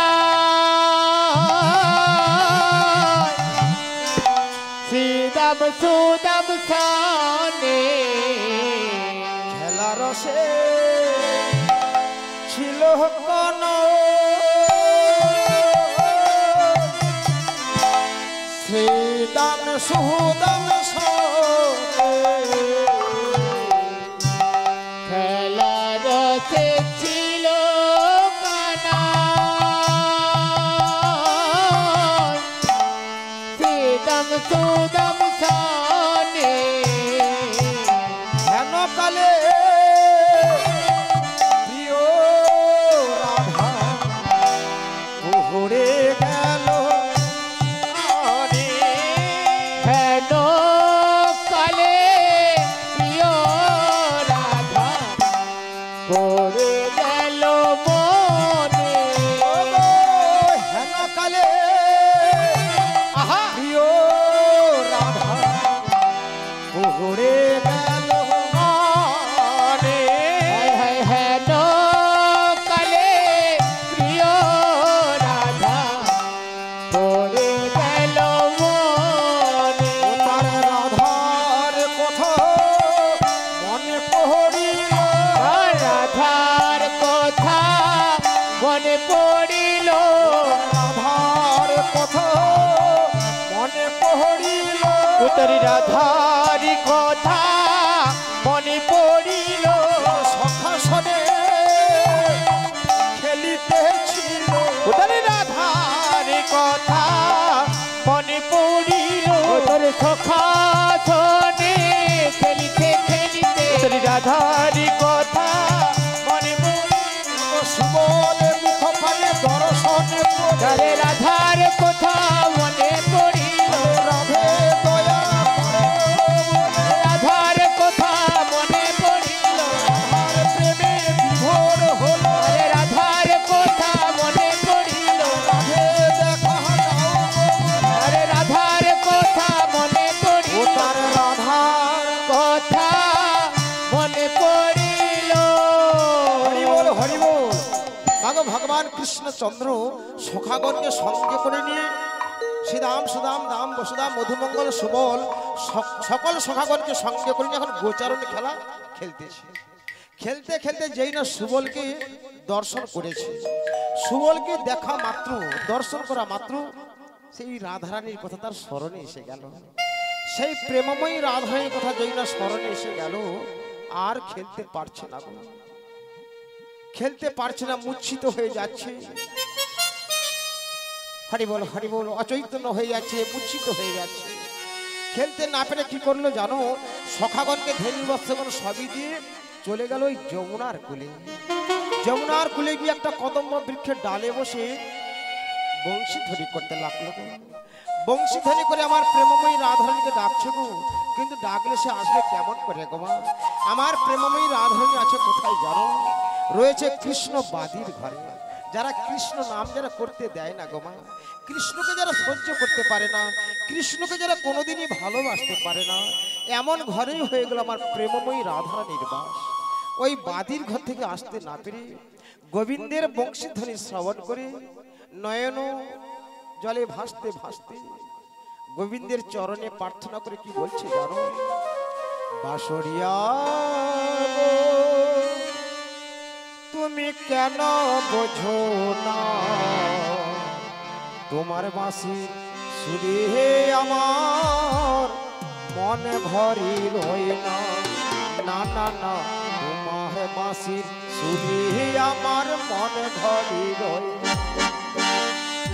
শ্রীদাম সুদাম সানে খেলা রসে ছিল কন শ্রীদাম সুদাম খেলা রসে ছিল কানা শ্রীদাম সুদাম সানে হেন কালে প্রিয় রাধা পুহরে গেল হেন কালে প্রিয় রাধা পড়ে গেল মনে হেন কালে আহা প্রিয় রাধা পুহরে গেল মনে হায় হায় হেন কালে প্রিয় রাধা পড়ে গেল মনে তার রাধার কথা মনে পড়িল রাধার কথা মনে পড়িল রাধার কথা মনে পড়িল উত্তরি রাধার কথা মনে পড়িল সখা সনে খেলিতেছিল উত্তরি রাধার কথা মনে পড়িল তোর সখা শোনে খেলিতে খেলিতে উত্তরি রাধার কথা মনে পড়িল সুবল মুখ পানে দর্শনে তারে রাধার কথা মনে পড়িল রাধে দয়া করে রাধার কথা মনে পড়িল আর প্রেমে বিভোর হলো আরে রাধার কথা মনে পড়িল রাধে দেখা দাও আরে রাধার কথা মনে ও পড়িল তার রাধার কথা মনে পড়িল হরি বল হরি বল মাগো ভগবান কৃষ্ণচন্দ্র সখাগণকে সঙ্গে করে নিয়ে শ্রীরাম সুদাম দাম বসুদাম মধুমঙ্গল সুবল সকল সখাগণকে সঙ্গে করে নিয়ে এখন গোচারণ খেলা খেলতেছে খেলতে খেলতে যেই না সুবলকে দর্শন করেছে সুবলকে দেখা মাত্র দর্শন করা মাত্র সেই রাধারানীর কথা তার স্মরণে এসে গেল সেই প্রেমময়ী রাধারানীর কথা যেই না স্মরণে এসে গেল আর খেলতে পারছে না গো। খেলতে পারছে না মূর্ছিত হয়ে যাচ্ছে হরি বল অচৈতন্য হয়ে যাচ্ছে মূর্ছিত হয়ে যাচ্ছে খেলতে না পেরে কি করলো জানো সখাগণকে ধেনু বস্ত্রগণ সবই দিয়ে চলে গেল ওই যমুনার কুলে গিয়ে একটা কদম্ব বৃক্ষের ডালে বসে বংশীধ্বনি করতে লাগলো গো। বংশীধ্বনি করে আমার প্রেমময়ী রাধারানীকে ডাকছে গো কিন্তু ডাকলে সে আসবে কেমন করে গো মা আমার প্রেমময়ী রাধারানী আছে কোথায় জানো রয়েছে কৃষ্ণ বাদীর ঘরে যারা কৃষ্ণ নাম যারা করতে দেয় না গো মা কৃষ্ণকে যারা সহ্য করতে পারে না কৃষ্ণকে যারা কোনোদিনই ভালোবাসতে পারে না এমন ঘরেই হয়ে গেল আমার প্রেমময়ী রাধারানীর বাস ওই বাদীর ঘর থেকে আসতে না পেরে গোবিন্দের বংশীধ্বনি শ্রবণ করে নয়ন জলে ভাসতে ভাসতে গোবিন্দের চরণে প্রার্থনা করে কি বলছে জানো বাঁশরিয়া গো, তুমি কেন বোঝো না তোমার বাঁশি সুরে আমার মন ভরি রই না না না না তোমার বাঁশির সুরে আমার মন ভরি রই না।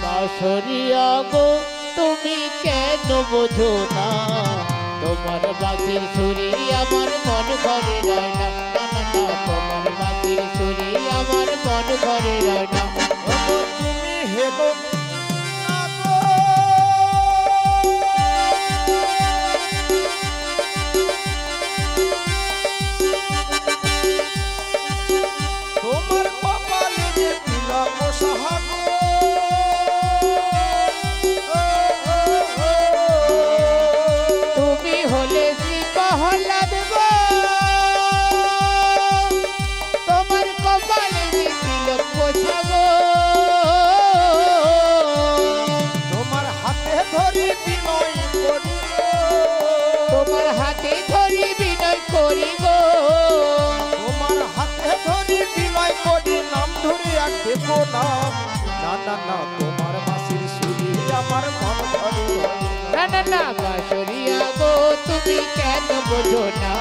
বাঁশরিয়া গো তুমি কেন বোঝো না তোমার বাঁশির সুরে আমার মন ভরে রয় না তোমার বাঁশির সুরে আমার মন ভরে রয় না। ওগো তুমি হে গো তোমার কপালে যে তিলক সাহাগ তুমি হলে শ্রী প্রহ্লাদ গো, তোমার কপালে যে তিলক পোছা গো, তোমার হাতে ধরি বিনয় করি তোমার হাতে ধরি বিনয় করি গো, তোমার হাতে ধরি বিনয় করি নাম ধরে আর দেখো না না না না তোমার বাঁশির সুরে আমার মন ভরে না না না বাঁশরিয়া গো তুমি কেন বোঝো না,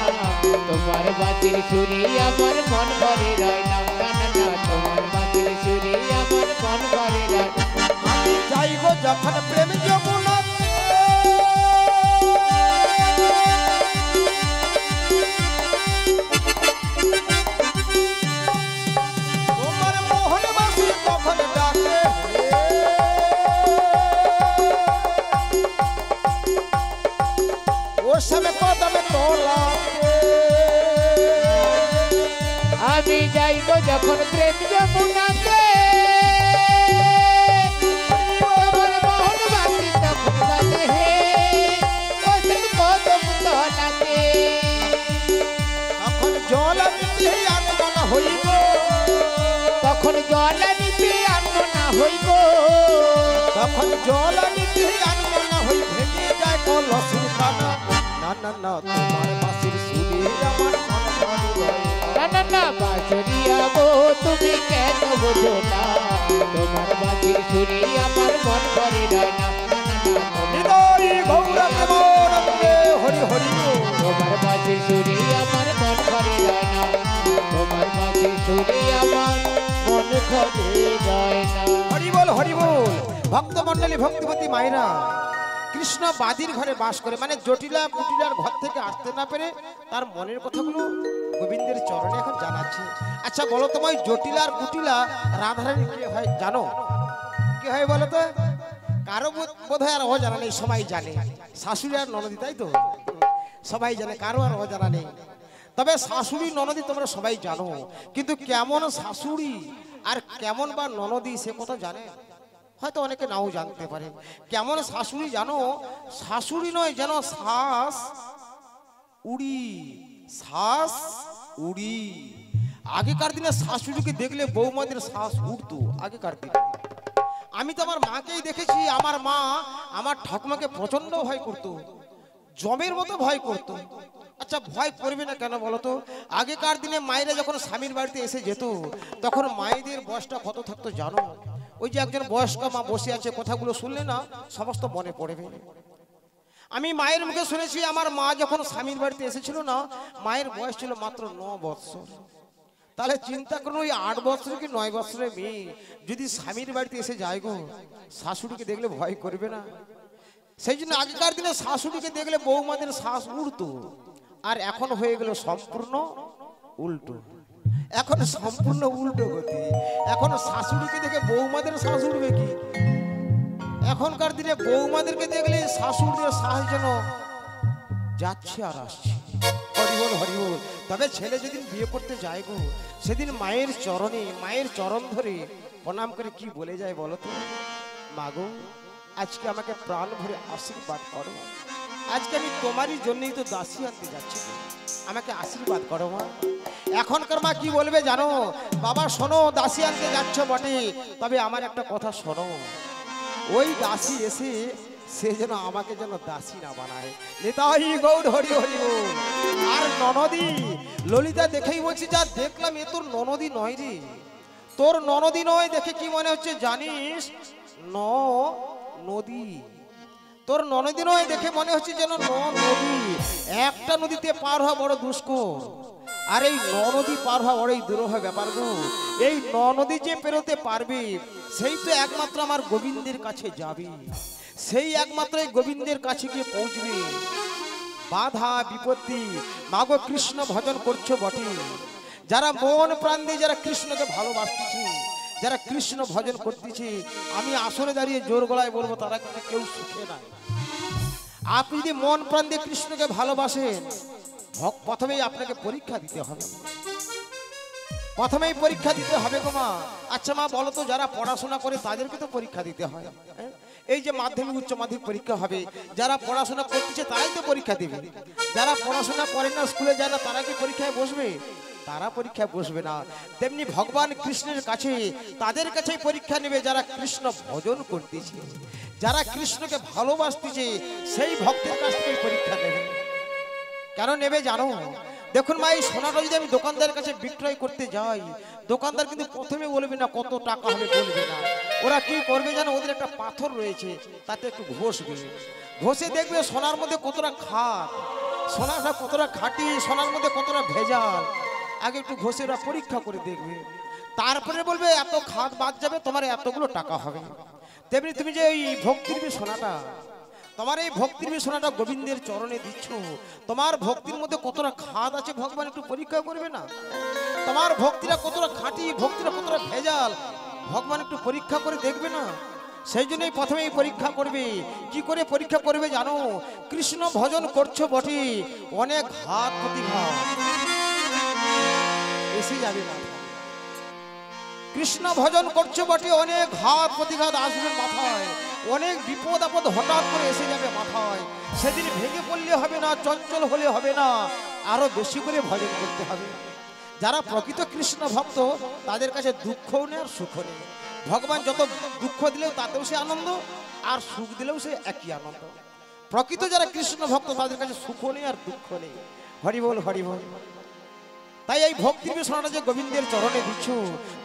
তোমার বাঁশির সুরে আমার মন ভরে রয় না। না না না তোমার বাঁশির সুরে আমার মন ভরে রয় না। আমি যাইব যখন প্রেম যমুনা তোমার মোহন বাসি কখন ডাকে ও সময় কদমে তোলা আমি যাইব যখন প্রেম যমুনাতে, তোমার মোহন বাসি তখন বাজে হে কদম কদম তলাতে। তখন জল নিতে আনমনা হইব তখন জল নিতে আনমনা হইব, তখন জল নিতে আনমনা হই ভেঙে যায় কলসির কানা না না না তোমার বাঁশির সুরে আমার মন ভরে রয় না। না না না বাঁশরিয়া গো তুমি কেন বোঝো না, তোমার বাঁশির সুরে আমার মন ভরে রয় না। না না না হৃদয় গৌর প্রেমানন্দে হরি হরি বল। তোমার বাঁশির সুরে আমার মন ভরে রয় না, তোমার বাঁশির সুরে আমার মন ভরে রয় না। হরি বল হরি বল। ভক্তমণ্ডলী ভক্তিপতি মায়েরা কৃষ্ণ বাদীর ঘরে বাস করে মানে জটিলা কুটিলার ঘর থেকে আসতে না পেরে তার মনের কথাগুলো গোবিন্দের চরণে এখন জানাচ্ছে। আচ্ছা বলো তো ওই জটিলার কুটিলা রাধারানী কে হয় জানো? কে হয় বলো তো? কারো বোধ হয় আর অজানা নেই, সবাই জানে শাশুড়ি আর ননদী, তাই তো সবাই জানে, কারো আর অজানা নেই। তবে শাশুড়ি ননদী তোমরা সবাই জানো, কিন্তু কেমন শাশুড়ি আর কেমন বা ননদী সে কথা জানে হয়তো অনেকে নাও জানতে পারে। কেমন শাশুড়ি জানো? শাশুড়ি নয় যেন শ্বাস উড়ি, শ্বাস উড়ি। আগেকার দিনে শাশুড়িকে দেখলে বৌমাদের শ্বাস উঠতো আগেকার দিনে। আমি তো আমার মাকেই দেখেছি, আমার মা আমার ঠাকুমাকে প্রচন্ড ভয় করতো, জমের মতো ভয় করতো। আচ্ছা ভয় করবে না কেন বলো তো? আগেকার দিনে মায়েরা যখন স্বামীর বাড়িতে এসে যেত তখন মায়েদের বয়সটা কত থাকতো জানো? ওই যে একজন বয়স্ক মা বসে আছে, কথাগুলো শুনলে না সমস্ত মনে পড়বে। আমি মায়ের মুখে শুনেছি আমার মা যখন স্বামীর বাড়িতে এসেছিল না মায়ের বয়স ছিল মাত্র 9 বছর। তাহলে চিন্তা করুন ওই 8 বছর কি 9 বছরের মেয়ে যদি স্বামীর বাড়িতে এসে যায় গো, শাশুড়িকে দেখলে ভয় করবে না? সেই জন্য আগেকার দিনে শাশুড়িকে দেখলে বৌমাদের শ্বাস উড়তো, আর এখন হয়ে গেল সম্পূর্ণ উল্টো। এখন সম্পূর্ণ উল্টো গতি। এখন শাশুড়িকে দেখে বৌমাদের শ্বাস উঠবে কি? এখনকার দিনে বৌমাদেরকে দেখলে শাশুড়িদের শ্বাস যেন যাচ্ছে আর আসছে। হরিবল হরিবল। তবে ছেলে যেদিন বিয়ে করতে যায় গো, সেদিন মায়ের চরণে, মায়ের চরণ ধরে প্রণাম করে কি বলে যায় বলো তো? মা গো আজকে আমাকে প্রাণ ভরে আশীর্বাদ করো, আজকে আমি তোমারই জন্যই তো দাসী আনতে যাচ্ছি, আমাকে আশীর্বাদ করো মা। এখনকার মা কি বলবে জানো? বাবা শোনো, দাসী আনতে যাচ্ছ বটে, তবে আমার একটা কথা শোনো, ওই দাসী এসে সে যেন আমাকে যেন দাসী না বানায়। নিতাই গৌর হরি হরি বল। আর ননদী ললিতা দেখেই বলছি যা দেখলাম এ তোর ননদী নয় রে, তোর ননদী নয়। দেখে কি মনে হচ্ছে জানিস? নদী। তোর ননদী নয়, দেখে মনে হচ্ছে যেন নদী। একটা নদীতে পার হওয়া বড় দুষ্কর, আর এই নদী পার হওয়া বড়ই দুরূহ ব্যাপার গো। এই নদী যে পেরোতে পারবে সেই তো একমাত্র আমার গোবিন্দের কাছে যাবে, সেই একমাত্র এই গোবিন্দের কাছে গিয়ে পৌঁছবে। বাধা বিপত্তি মাগো কৃষ্ণ ভজন করছো বটে, যারা মন প্রাণ দিয়ে যারা কৃষ্ণকে ভালোবাসতেছি, যারা কৃষ্ণ ভজন করতেছি, আমি আসরে দাঁড়িয়ে জোর গলায় বলবো তারা কিন্তু কেউ সুখে নাই। আপনি যদি মন প্রাণ দিয়ে কৃষ্ণকে ভালোবাসেন, প্রথমেই আপনাকে পরীক্ষা দিতে হবে, প্রথমেই পরীক্ষা দিতে হবে গো মা। আচ্ছা মা বলো তো, যারা পড়াশোনা করে তাদেরকে তো পরীক্ষা দিতে হয়, হ্যাঁ? এই যে মাধ্যমিক উচ্চ মাধ্যমিক পরীক্ষা হবে, যারা পড়াশোনা করতেছে তারাই তো পরীক্ষা দেবে। যারা পড়াশোনা করে না, স্কুলে যায় না, তারা কি পরীক্ষায় বসবে? তারা পরীক্ষায় বসবে না। তেমনি ভগবান কৃষ্ণের কাছে, তাদের কাছেই পরীক্ষা নেবে যারা কৃষ্ণ ভজন করতেছে, যারা কৃষ্ণকে ভালোবাসতেছে, সেই ভক্তের কাছ থেকে পরীক্ষা নেবে। কেন নেবে জানো? দেখুন মা, এই সোনাটা যদি আমি দোকানদারের কাছে বিক্রয় করতে যাই, দোকানদার কিন্তু প্রথমে বলবে না কত টাকা হবে, বলবে না। ওরা কি করবে জানো? ওদের একটা পাথর রয়েছে, তাতে একটু ঘষবে, ঘষে দেখবে সোনার মধ্যে কতটা খাট, সোনাটা কতটা খাঁটি, সোনার মধ্যে কতটা ভেজাল, আগে একটু ঘষে ওরা পরীক্ষা করে দেখবে, তারপরে বলবে এত খাট বাদ যাবে, তোমার এতগুলো টাকা হবে। তেমনি তুমি যে এই ভক্তির সোনাটা, তোমার এই ভক্তির সোনাটা গোবিন্দের চরণে দিচ্ছ, তোমার ভক্তির মধ্যে কতটা খাদ আছে ভগবান একটু পরীক্ষা করবে না? তোমার ভক্তিটা কতটা খাঁটি, ভক্তিটা কতটা ভেজাল, ভগবান একটু পরীক্ষা করে দেখবে না? সেই জন্যই প্রথমেই পরীক্ষা করবে। কি করে পরীক্ষা করবে জানো? কৃষ্ণ ভজন করছো বটে, অনেক ঘাত প্রতিঘাত এসে যাবে মাথায়। কৃষ্ণ ভজন করছো বটে, অনেক ঘাত প্রতিঘাত আসবে মাথায়, অনেক বিপদ আপদ হঠাৎ করে এসে যাবে মাথায়। সেদিন ভেঙে পড়লে হবে না, চঞ্চল হলে হবে না, আরো বেশি করে ভজন করতে হবে। যারা প্রকৃত কৃষ্ণ ভক্ত, তাদের কাছে দুঃখও নেই আর সুখ নেই। ভগবান যত দুঃখ দিলেও তাতেও সে আনন্দ, আর সুখ দিলেও সে একই আনন্দ। প্রকৃত যারা কৃষ্ণ ভক্ত, তাদের কাছে সুখ নেই আর দুঃখ নেই। হরি বল, হরি বল। তাই এই ভক্তির বিষয়টা যে গোবিন্দের চরণে দিচ্ছ,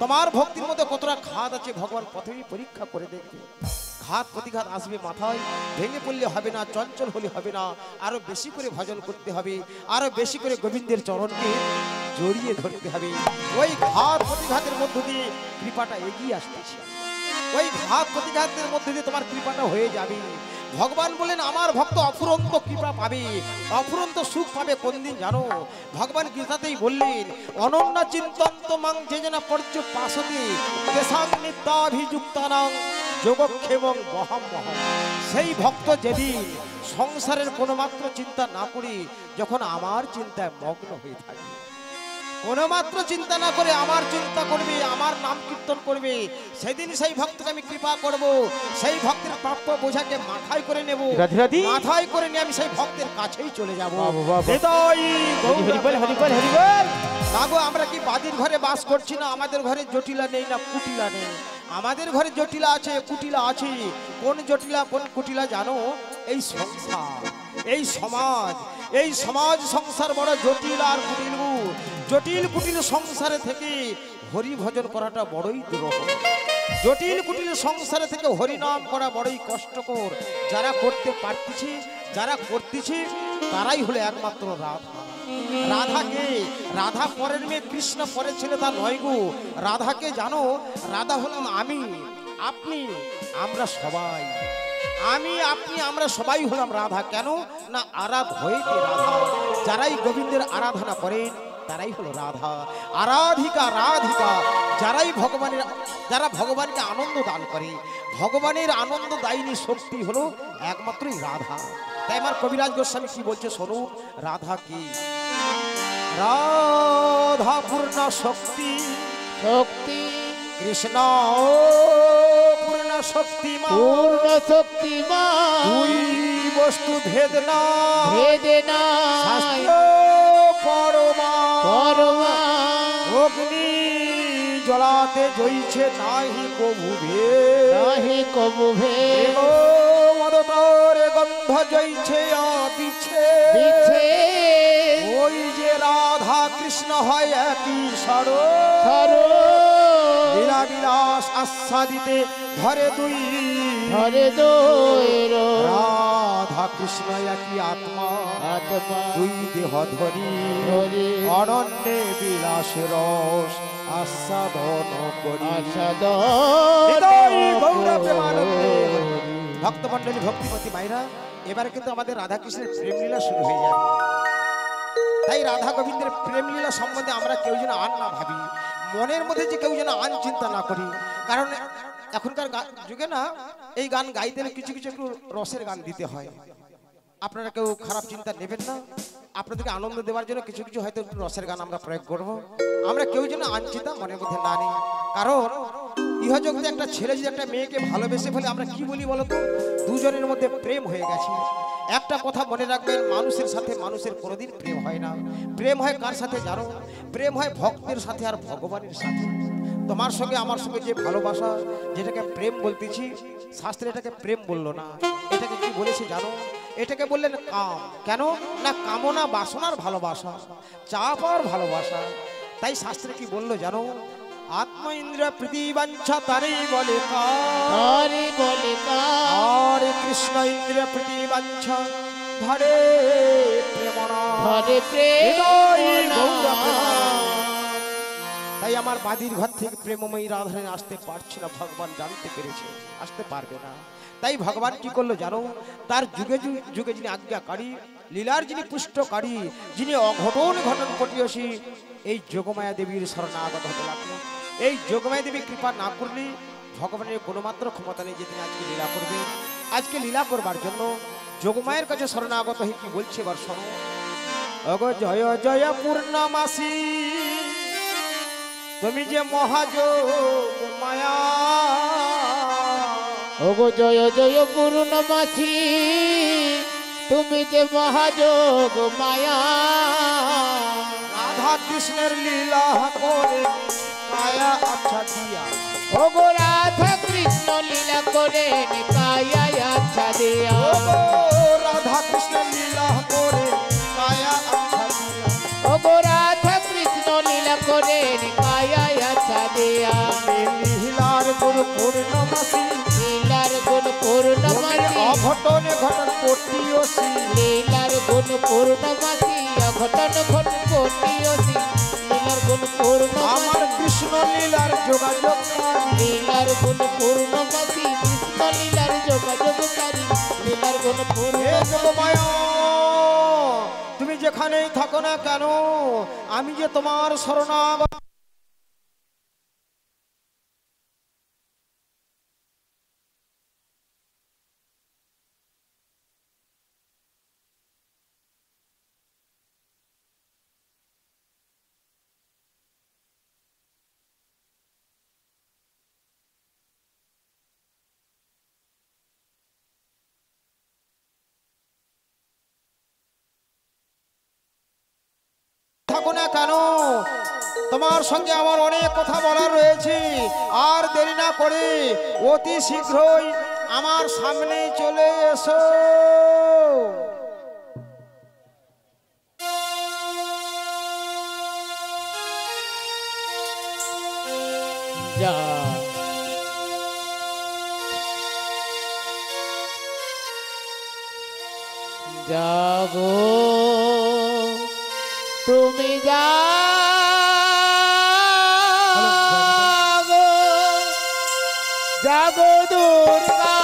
তোমার ভক্তির মধ্যে কতটা ঘাত আছে ভগবান প্রথমেই পরীক্ষা করে দেখবে। ঘাত প্রতিঘাত আসবে মাথায়, ভেঙে পড়লে হবে না, চঞ্চল হলে হবে না, আরো বেশি করে ভজন করতে হবে, আরো বেশি করে গোবিন্দের চরণকে জড়িয়ে ধরতে হবে। ওই ঘাত প্রতিঘাতের মধ্য দিয়ে কৃপাটা এগিয়ে আসতেছে, ওই ঘাত প্রতিঘাতের মধ্যে দিয়ে তোমার কৃপাটা হয়ে যাবে। ভগবান বলেন আমার ভক্ত অফুরন্ত কৃপা পাবে, অফুরন্ত সুখ পাবে। কোন দিন জানো? ভগবান গীতাতেই বললেন, অনন্য চিন্তন্ত মাং যে জনা পর্য পাশতে তেসাং নিত্যাভিযুক্তানাং যোগক্ষেমং মহামহম। সেই ভক্ত যেদিন সংসারের কোনো মাত্র চিন্তা না করে, যখন আমার চিন্তায় মগ্ন হয়ে থাকে, কোনো মাত্র চিন্তা না করে আমার চিন্তা করবে, আমার নাম কীর্তন করবে, সেদিন সেই ভক্তকে আমি কৃপা করব। সেই ভক্তের প্রাপ্য বোঝাকে মাথায় করে নেব, মাথায় করে নিয়ে আমি সেই ভক্তের কাছেই চলে যাব। মাগো, আমরা কি বাদির ঘরে বাস করছি না? আমাদের ঘরে জটিলা নেই না কুটিলা নেই? আমাদের ঘরে জটিলা আছে, কুটিলা আছে। কোন জটিলা কোন কুটিলা জানো? এই সংসার, এই সমাজ, এই সমাজ সংসার বড় জটিল আর কুটিল। জটিল কুটিল সংসারে থেকে হরি ভজন করাটা বড়ই দুরূহ। জটিল কুটিল সংসারে থেকে হরি নাম করা বড়ই কষ্টকর। যারা করতে পারতেছি, যারা করতেছি, তারাই হলো একমাত্র রাধা। রাধাকে, রাধা পরের মেয়ে, কৃষ্ণ পরের ছেলে, তা নয় গো। রাধাকে জানো? রাধা হলাম আমি, আপনি, আমরা সবাই। আমি, আপনি, আমরা সবাই হলাম রাধা। কেন না? আরাধ হইতে রাধা। যারাই গোবিন্দের আরাধনা করেন তারাই হলো রাধা। আরাধিকা, রাধিকা, যারাই ভগবানের, যারা ভগবানকে আনন্দ দান করে, ভগবানের আনন্দ দায়িনী শক্তি হলো একমাত্রই রাধা। তাই আমার কবিরাজ গোস্বামী কি বলছে শোনো, রাধা কি? রাধা পূর্ণ শক্তি, শক্তি কৃষ্ণ পূর্ণ শক্তিমান, পূর্ণ শক্তিমান, দুই বস্তু ভেদ না, ভেদে না, শাস্ত্র পরমা, পরমা, অগ্নি জ্বলাতে জইছে নাহি কবু ভেদ, নাহি কবু ভেদ, মদতরে গন্ধ জইছে পিছে পিছে, ওই যে রাধা কৃষ্ণ হয় একই সারো, সারো, লীলা বিলাস আস্বাদিতে ধরে দুই, ধরে দৈর, রাধা কৃষ্ণ একই আত্মা, আত্মা, দুই দেহ ধরি, ধরি, অনন্যে বিলাস রস আস্বাদন করি। ভক্তমন্ডলী, ভক্তিমতী মায়েরা, এবারে কিন্তু আমাদের রাধা কৃষ্ণের প্রেম লীলা শুরু হয়ে যাবে। তাই রাধা গোবিন্দের প্রেম লীলা সম্বন্ধে আমরা কেউ যেন আর না ভাবি, মনের মধ্যে যে কেউ যেন আন চিন্তা না করি। কারণ এখনকার যুগে না এই গান গাইতে হলে কিছু কিছু একটু রসের গান দিতে হয়। আপনারা কেউ খারাপ চিন্তা নেবেন না, আপনাদেরকে আনন্দ দেওয়ার জন্য কিছু কিছু হয়তো একটু রসের গান আমরা প্রয়োগ করবো। আমরা কেউ যেন আনচিন্তা মনের মধ্যে না নিই। কারণ ইহজগতে একটা ছেলে যদি একটা মেয়েকে ভালোবেসে ফেলে আমরা কি বলি বলতো, দুজনের মধ্যে প্রেম হয়ে গেছে। একটা কথা মনে রাখবেন, মানুষের সাথে মানুষের কোনোদিন প্রেম হয় না। প্রেম হয় কার সাথে জানো? প্রেম হয় ভক্তের সাথে আর ভগবানের সাথে। তোমার সঙ্গে আমার সঙ্গে যে ভালোবাসা, যেটাকে প্রেম বলতেছি, শাস্ত্রে এটাকে প্রেম বললো না, এটাকে কি বলেছে জানো? এটাকে বললেন কাম। কেন না? কামনা বাসনার ভালোবাসা, চাপ আর ভালোবাসা। তাই শাস্ত্রে কি বললো জানো? আত্ম ইন্দ্র প্রীতিবাঞ্ছা তারে বলে আর কৃষ্ণ ইন্দ্র প্রীতিবাঞ্ছা ধরে প্রেমনা। তাই আমার বাদির ঘর থেকে প্রেমময়ী রাধারানী আসতে পারছে না, ভগবান জানতে পেরেছে আসতে পারবে না। তাই ভগবান কি করলো জানো? তার যুগে যুগে যিনি আজ্ঞাকারী, লীলার যিনি পুষ্টকারী, যিনি অঘটন ঘটন পটিয়সী, এই যোগমায়া দেবীর শরণাগত হতে লাগলো। এই যোগমায়া দেবী কৃপা না করলে ভগবানের কোনোমাত্র ক্ষমতা নেই যে তিনি আজকে লীলা করবেন। আজকে লীলা করবার জন্য যোগমায়ের কাছে শরণাগত হয়ে কি বলছে এবার শোনো। অগ জয় জয় পূর্ণমাসী, তুমি যে মহাযোগ মায়া। ওগো জয় জয় পূর্ণমাসী, তুমি যে মহাযোগ মায়া। রাধা কৃষ্ণের লীলা করে কায়া আচ্ছা দিয়া। ওগো রাধা কৃষ্ণ লীলা করে কায়া আচ্ছা দিয়া। রাধা কৃষ্ণের লীলা করে কায়া আচ্ছা দিয়া। ওগো রাধা কৃষ্ণ লীলা করে কায়া আচ্ছা দিয়া। লীলার গুণ পূর্ণমাসী, লীলার গুণ পূর্ণমাসী, অঘটন ঘটন পটিয়সী। লীলার গুণ পূর্ণমাসী, অঘটন ঘটন পটিয়সী। লীলার গুণ পূর্ণমাসী, আমার কৃষ্ণ লীলার যোগাযোগকারী। লীলার গুণ পূর্ণমাসী, কৃষ্ণ লীলার যোগাযোগকারী। লীলার গুণ যোগমায়া, তুমি যেখানেই থাকো না কেন, আমি যে তোমার শরণাগত। থাকো না কেন, তোমার সঙ্গে আমার অনেক কথা বলার রয়েছে। আর দেরি না করে অতি শীঘ্রই আমার সামনে চলে এসো। যা জাগো তুমি জাগো, জাগো দুর্গা,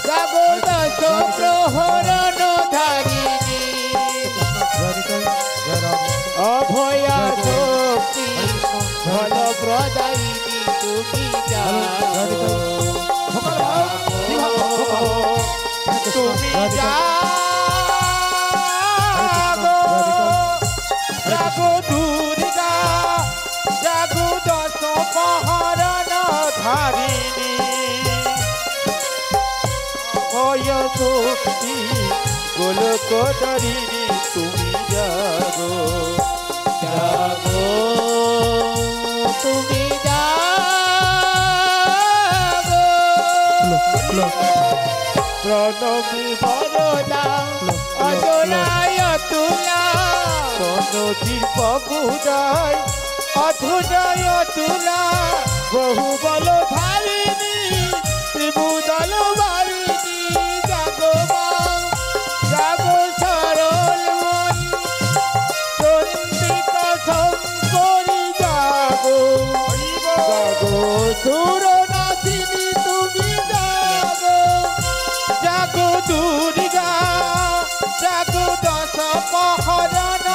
জাগো দশ প্রহরণ ধারিণী, অভয়া শক্তি ফল প্রদায়িনী তুমি জাগো, তুমি জাগো, জাগো দুর্গা, জাগো দশ প্রহরণ ধারিণী, অভয়া শক্তি গোলক দারিণী তুমি জাগো, জাগো তুমি জাগো, প্রণমী বরদা অজলায় তুলা, প্রণতির পগুদায় অধুজয় তুলা, বহু বল ধারিণী ত্রিভুদল বারিণী, জাগো মা, জাগো সরল ময়ী, চন্ডিকা শঙ্করী জাগো, জাগো সুরনাথিনী তুমি জাগো, জাগো দুর্গা, জাগো দশ প্রহরণ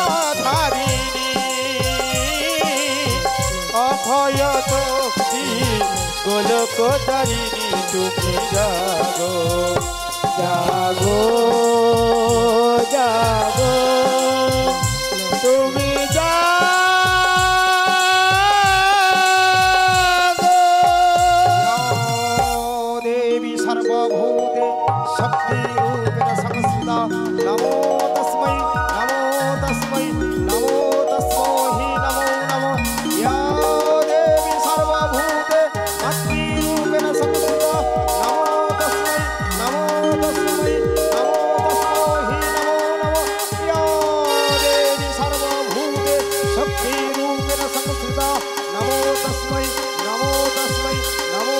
তুমি জাগো জাগো জাগো তুমি জাগো দেবী সর্বভূতে শক্তি রূপেণ সংস্থিতা নমো তস্मै নমো তস্मै নমো নমো ইয়া দেবী সর্বভূতে শক্তি রূপেণ সংস্থিতা নমো তস্मै নমো তস্मै নমো ইয়া দেবী সর্বভূতে শক্তি রূপেণ সংস্থিতা নমো তস্मै নমো তস্मै নমো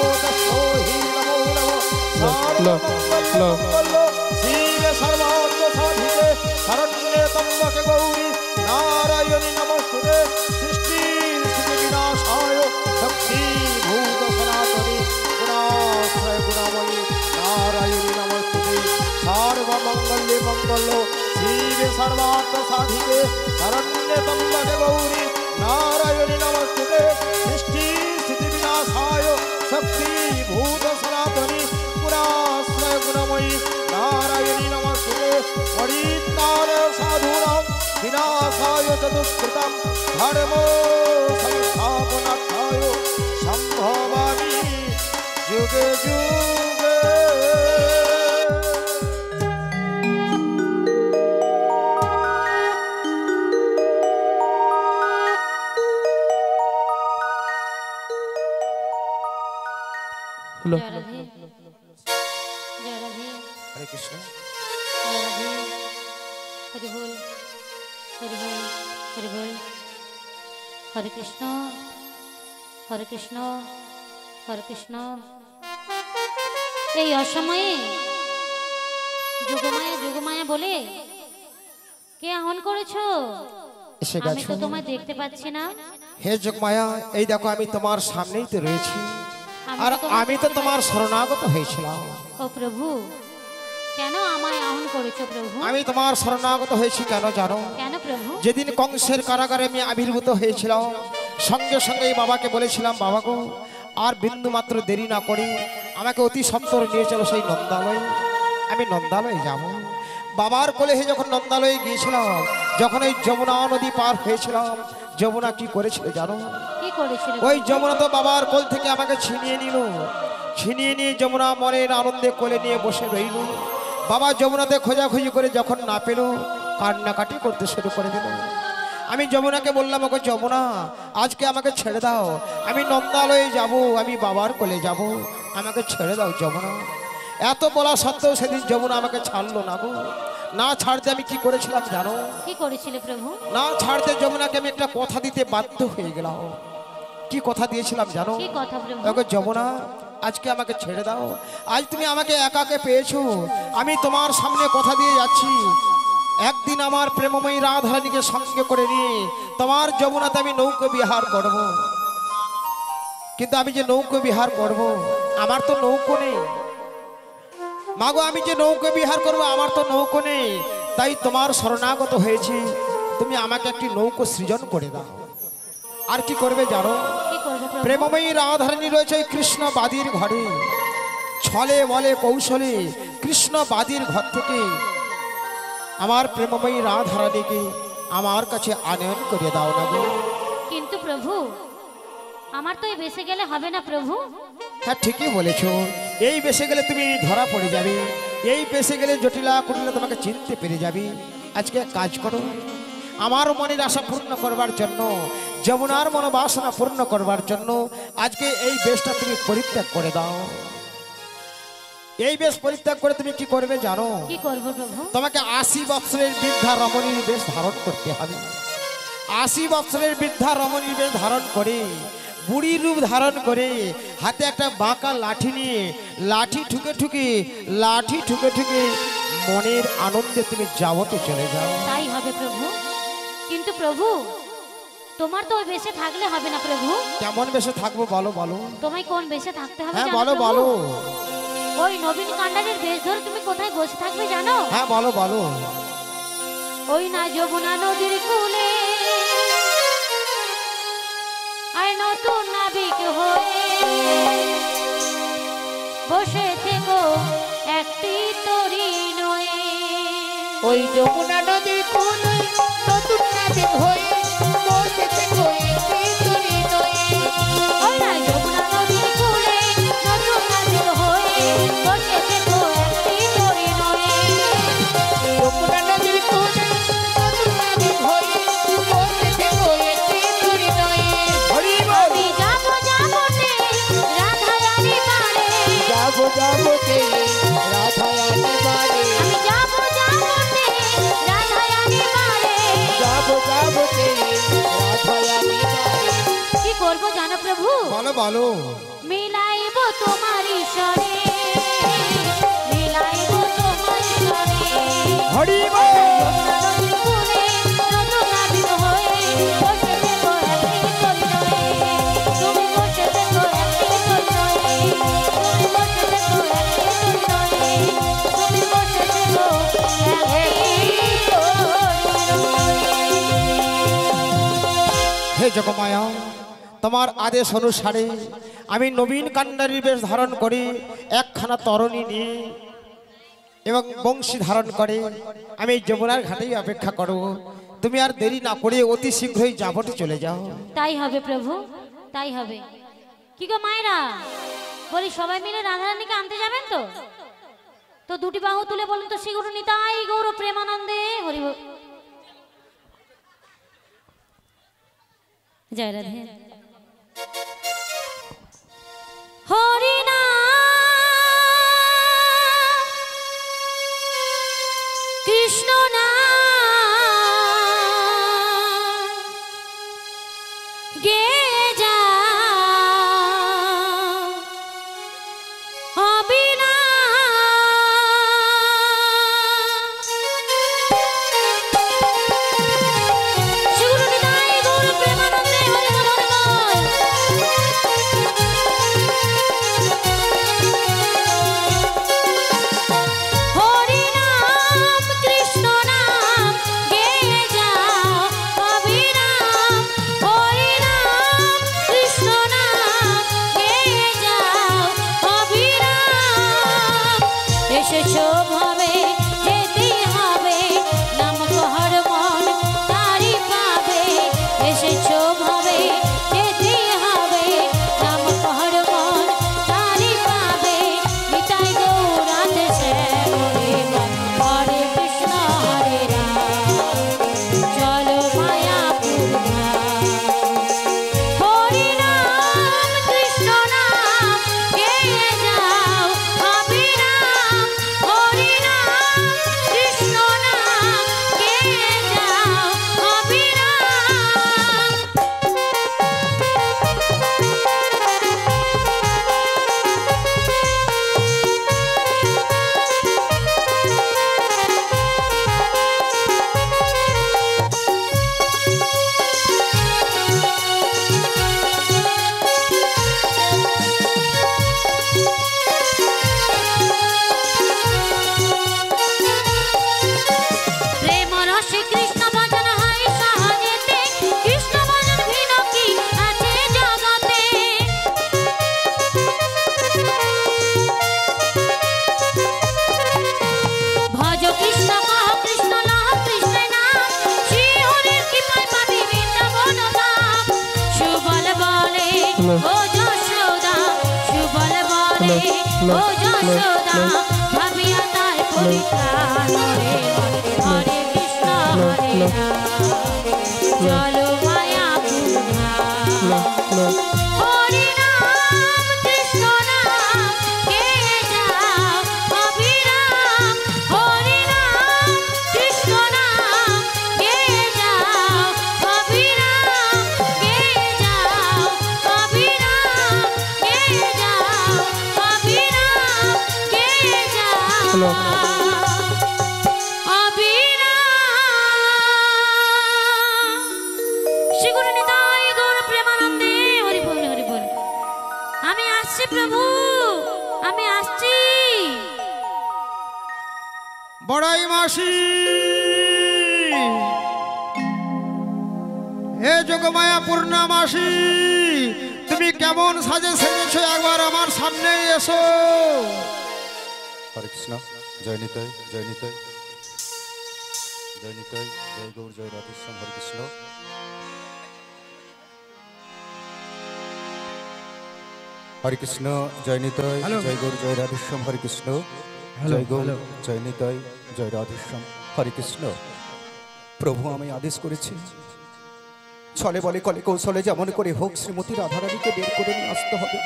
নমো শিবে সর্বাত্ম সাধিকে শরণ্যে ত্রম্বকে গৌরী নারায়ণী নমস্তুতে সৃষ্টি স্থিতি বিনাশায় শক্তি ভূত সনাতনী গুণাশ্রয় গুণময়ী নারায়ণী নমস্তুতে সর্বমঙ্গলে মঙ্গল শিবে সর্বাত্ম সাধিকে শরণ্যে ত্রম্বকে গৌরী নারায়ণী নমস্তুতে সৃষ্টি স্থিতি বিনাশায় শক্তি ভূত সনাতনী গুণাশ্রয় গুণময়ী নারায়ণী নমস্তুতে পরিত্রাণ সাধুনাং বিনাশায় চ দুষ্কৃতং ধর্ম সংস্থাপনার্থায় সম্ভবামি যুগে যুগে। जय राधे जय राधे হরে কৃষ্ণ। जय राधे हरि बोल हरि बोल हरि बोल हरे कृष्ण हरे कृष्ण हरे कृष्ण। এই অসময়ে যোগমায়া বলে কে আহ্বান করেছো? এসে আমি গেছো তো তোমায় দেখতে পাচ্ছি না। হে যোগমায়া, এই দেখো আমি তোমার সামনেই তো রয়েছি, আর আমি তো তোমার- আমি তো তোমার শরণাগত হয়েছিলাম। ও প্রভু, কেন আমায় আহ্বান করেছো প্রভু? আমি তোমার শরণাগত হয়েছি কেন জানো? কেন প্রভু? যেদিন কংসের কারাগারে আমি আবির্ভূত হয়েছিলাম, সঙ্গে সঙ্গে এই বাবাকে বলেছিলাম, বাবা গো আর বিন্দু মাত্র দেরি না করে আমাকে অতি সত্বর নিয়ে চলো সেই নন্দালয়। আমি নন্দালয়ে যাব। বাবার কোলে যখন নন্দালয়ে গিয়েছিলাম, যখন ওই যমুনা নদী পার হয়েছিলাম, যমুনা কি করেছিল জানো? কি করেছিলে? ওই যমুনা তো বাবার কোল থেকে আমাকে ছিনিয়ে নিল। ছিনিয়ে নিয়ে যমুনা মনের আনন্দে কোলে নিয়ে বসে রইল। বাবা যমুনাতে খোঁজাখুঁজি করে যখন না পেল, কান্নাকাটি করতে শুরু করে দিল। আমি যমুনাকে বললাম, ওকে যমুনা, আজকে আমাকে ছেড়ে দাও, আমি নন্দালয়ে যাব, আমি বাবার কোলে যাব, আমাকে ছেড়ে দাও যমুনা। এত বলা সত্ত্বেও সেদিন যমুনা আমাকে ছাড়লো না গো। না ছাড়তে আমি কি করেছিলাম জানো? কি করেছিলে প্রভু? না ছাড়তে যমুনাকে আমি একটা কথা দিতে বাধ্য হয়ে গেলাম। কি কথা দিয়েছিলাম জানো? কি কথা প্রভু? ওকে যমুনা, আজকে আমাকে ছেড়ে দাও, আজ তুমি আমাকে একাকে পেয়েছো, আমি তোমার সামনে কথা দিয়ে যাচ্ছি, একদিন আমার প্রেমময়ী রাধারানীকে সঙ্গে করে নিয়ে তোমার যমুনাতে আমি নৌকো বিহার করব। কিন্তু আমি যে নৌকো বিহার করব, আমার তো নৌকো নেই মাগো, আমি যে নৌকো বিহার করব আমার তো নৌকো নেই। তাই তোমার শরণাগত হয়েছি, তুমি আমাকে একটি নৌকো সৃজন করে দাও। আর কি করবে জানো? কি করবে প্রভু? প্রেমময়ী রাধারানী রয়েছে ওই কৃষ্ণবাদীর ঘরে। ছলে বলে কৌশলে কৃষ্ণবাদীর ঘর থেকে আমার প্রেমময়ী রাধারানীকে আমার কাছে আনয়ন করে দাও না গো। কিন্তু প্রভু, আমার তো এই বেঁচে গেলে হবে না প্রভু। হ্যাঁ ঠিকই বলেছো, এই বেসে গেলে তুমি ধরা পড়ে যাবে, এই বেসে গেলে জটিলা কুটিলা তোমাকে চিনতে পেরে যাবে। আজকে এক কাজ করো, আমার মনের আশা পূর্ণ করবার জন্য, যমুনার মনোবাসনা পূর্ণ করবার জন্য আজকে এই বেশটা তুমি পরিত্যাগ করে দাও। এই বেশ পরিত্যাগ করে তুমি কি করবে জানো? কি করব প্রভু? তোমাকে 80 বৎসরের বৃদ্ধা রমণীর বেশ ধারণ করতে হবে। 80 বৎসরের বৃদ্ধা রমণীর বেশ ধারণ করে, বুড়ির রূপ ধারণ করে, হাতে একটা বাঁকা লাঠি নিয়ে লাঠি ঠুকে ঠুকে মনের আনন্দে তুমি যাবতে চলে যাও। তাই হবে প্রভু। কিন্তু প্রভু, তোমার তো ওই বেশে থাকলে হবে না প্রভু। কেমন বেশে থাকবো বলো বলো? তোমায় কোন বেশে থাকতে হবে হ্যাঁ জানো বলো প্রভু? বলো। ওই নবীন কাণ্ডারের বেশ ধরে তুমি কোথায় বসে থাকবে জানো? হ্যাঁ বলো বলো। ওই না যমুনা নদীর কূলে আর নতুন নাবিক হয়ে বসে থেকো একটি তরি নয়ে। ওই যমুনা নদীর কোলে নতুন নাবিক হয়ে বসে থেকো একটি তরি নয়ে। ওই না যমুনা নদীর কূলে নতুন নাবিক হয়ে বসে থেকো একটি তরি নয়ে। যমুনা নদীর কোলে নতুন নাবিক হয়ে বসে থেকো একটি তরি নয়ে। আমি যাবো যাবোতে রাধা রানী বাড়ে। যাবো যাবোতে রাধা রানী বাড়ে। আমি যাবো যাবোতে রাধা রানী বাড়ে। যাবো যাবোতে রাধা রানী বাড়ে। কি করবো জানো প্রভু? বলো বলো। মিলাইব তোমার ঈশ্বরে, মিলাইব তোমার ঈশ্বরে। হরি বল। যমুনা নদীর কূলে নতুন নাবিক হয়ে বসে থেকো একটি তরি নয়ে। তুমি বসে থেকো একটি তরি নয়ে। তুমি বসে থেকো একটি তরি নয়ে। তুমি বসে থেকো একটি তরি নয়ে। হে যোগমায়া, তোমার আদেশ অনুসারে আমি নবীন কান্ডারির বেশ ধারণ করে একখানা তরণী নিয়ে এবং বংশী ধারণ করে আমি এই যমুনার ঘাটেই অপেক্ষা করব। তুমি আর দেরি না করে অতি শীঘ্রই যাবটে চলে যাও। তাই হবে প্রভু, তাই হবে। কি গো মায়েরা, বলি সবাই মিলে রাধারানীকে আনতে যাবেন তো? তো দুটি বাহু তুলে বলেন তো, শ্রী গুরু নিতাই গৌর প্রেমানন্দে হরি বল। জয় রাধে। হরি নাম কৃষ্ণ নাম গে যা অবিনাশ। শ্রী গুরু নিতাই গৌর প্রেমানন্দে হরি বল হরি বল। হরি নাম কৃষ্ণ নাম গেয়ে যাও অবিরাম। হরি নাম কৃষ্ণ নাম গেয়ে যাও অবিরাম। এসেছো ভাবে যেতে হবে, নাম কহর মন তারি পাবে। এসেছো ভাবে যেতে হবে, নাম কহর মন তারি পাবে। নিতাই গৌরাতে শ্যামরে বল। হরে কৃষ্ণ হরে রাম, চলো মায়াপুর ধাম। হরি নাম কৃষ্ণ নাম গেয়ে যাও অবিরাম। হরি নাম কৃষ্ণ নাম গেয়ে যাও অবিরাম। প্রেম রসে কৃষ্ণ ভজন হয় সহজেতে, কৃষ্ণ ভজন ভিন্ন কি আছে জগতে। ভজ কৃষ্ণ কহ কৃষ্ণ লহ কৃষ্ণ নাম, শ্রী হরির কৃপায় পাবি বৃন্দাবন ধাম। সুবল বলে ও যশোদা, সুবল বলে ও যশোদা, ভাবিয়া তার পরিত্রাণ রে বল। হরে কৃষ্ণ হরে রাম, চলো মায়াপুর ধাম। হরি নাম কৃষ্ণ নাম গেয়ে যাও অবিরাম। হরি নাম কৃষ্ণ নাম গেয়ে যাও অবিরাম। গেয়ে যাও অবিরাম, গেয়ে যাও অবিরাম, গেয়ে যাও অবিরাম। শ্রী গুরু নিতাই গৌর প্রেমানন্দে হরি বল হরি বল। আমি আসছি প্রভু, আমি আসছি। বড়াই মাসি, হে যোগমায়া পূর্ণামাসি, তুমি তুমি কেমন সাজে সেজেছো একবার আমার সামনে এসো। হরে কৃষ্ণ, জয় নিতাই, জয় নিতাই, জয় নিতাই, জয় গৌর, জয় রাধেশ্যাম। হরে কৃষ্ণ। হরে কৃষ্ণ, জয় নিতাই, জয় গৌর, জয় রাধেশ্যাম। হরে কৃষ্ণ, জয় গৌর, জয় নিতাই, জয় রাধেশ্যাম। হরে কৃষ্ণ। প্রভু আমি আদেশ করেছি, ছলে বলে কলে কৌশলে যেমন করে হোক শ্রীমতী রাধারানীকে বের করে নিয়ে আসতে হবে।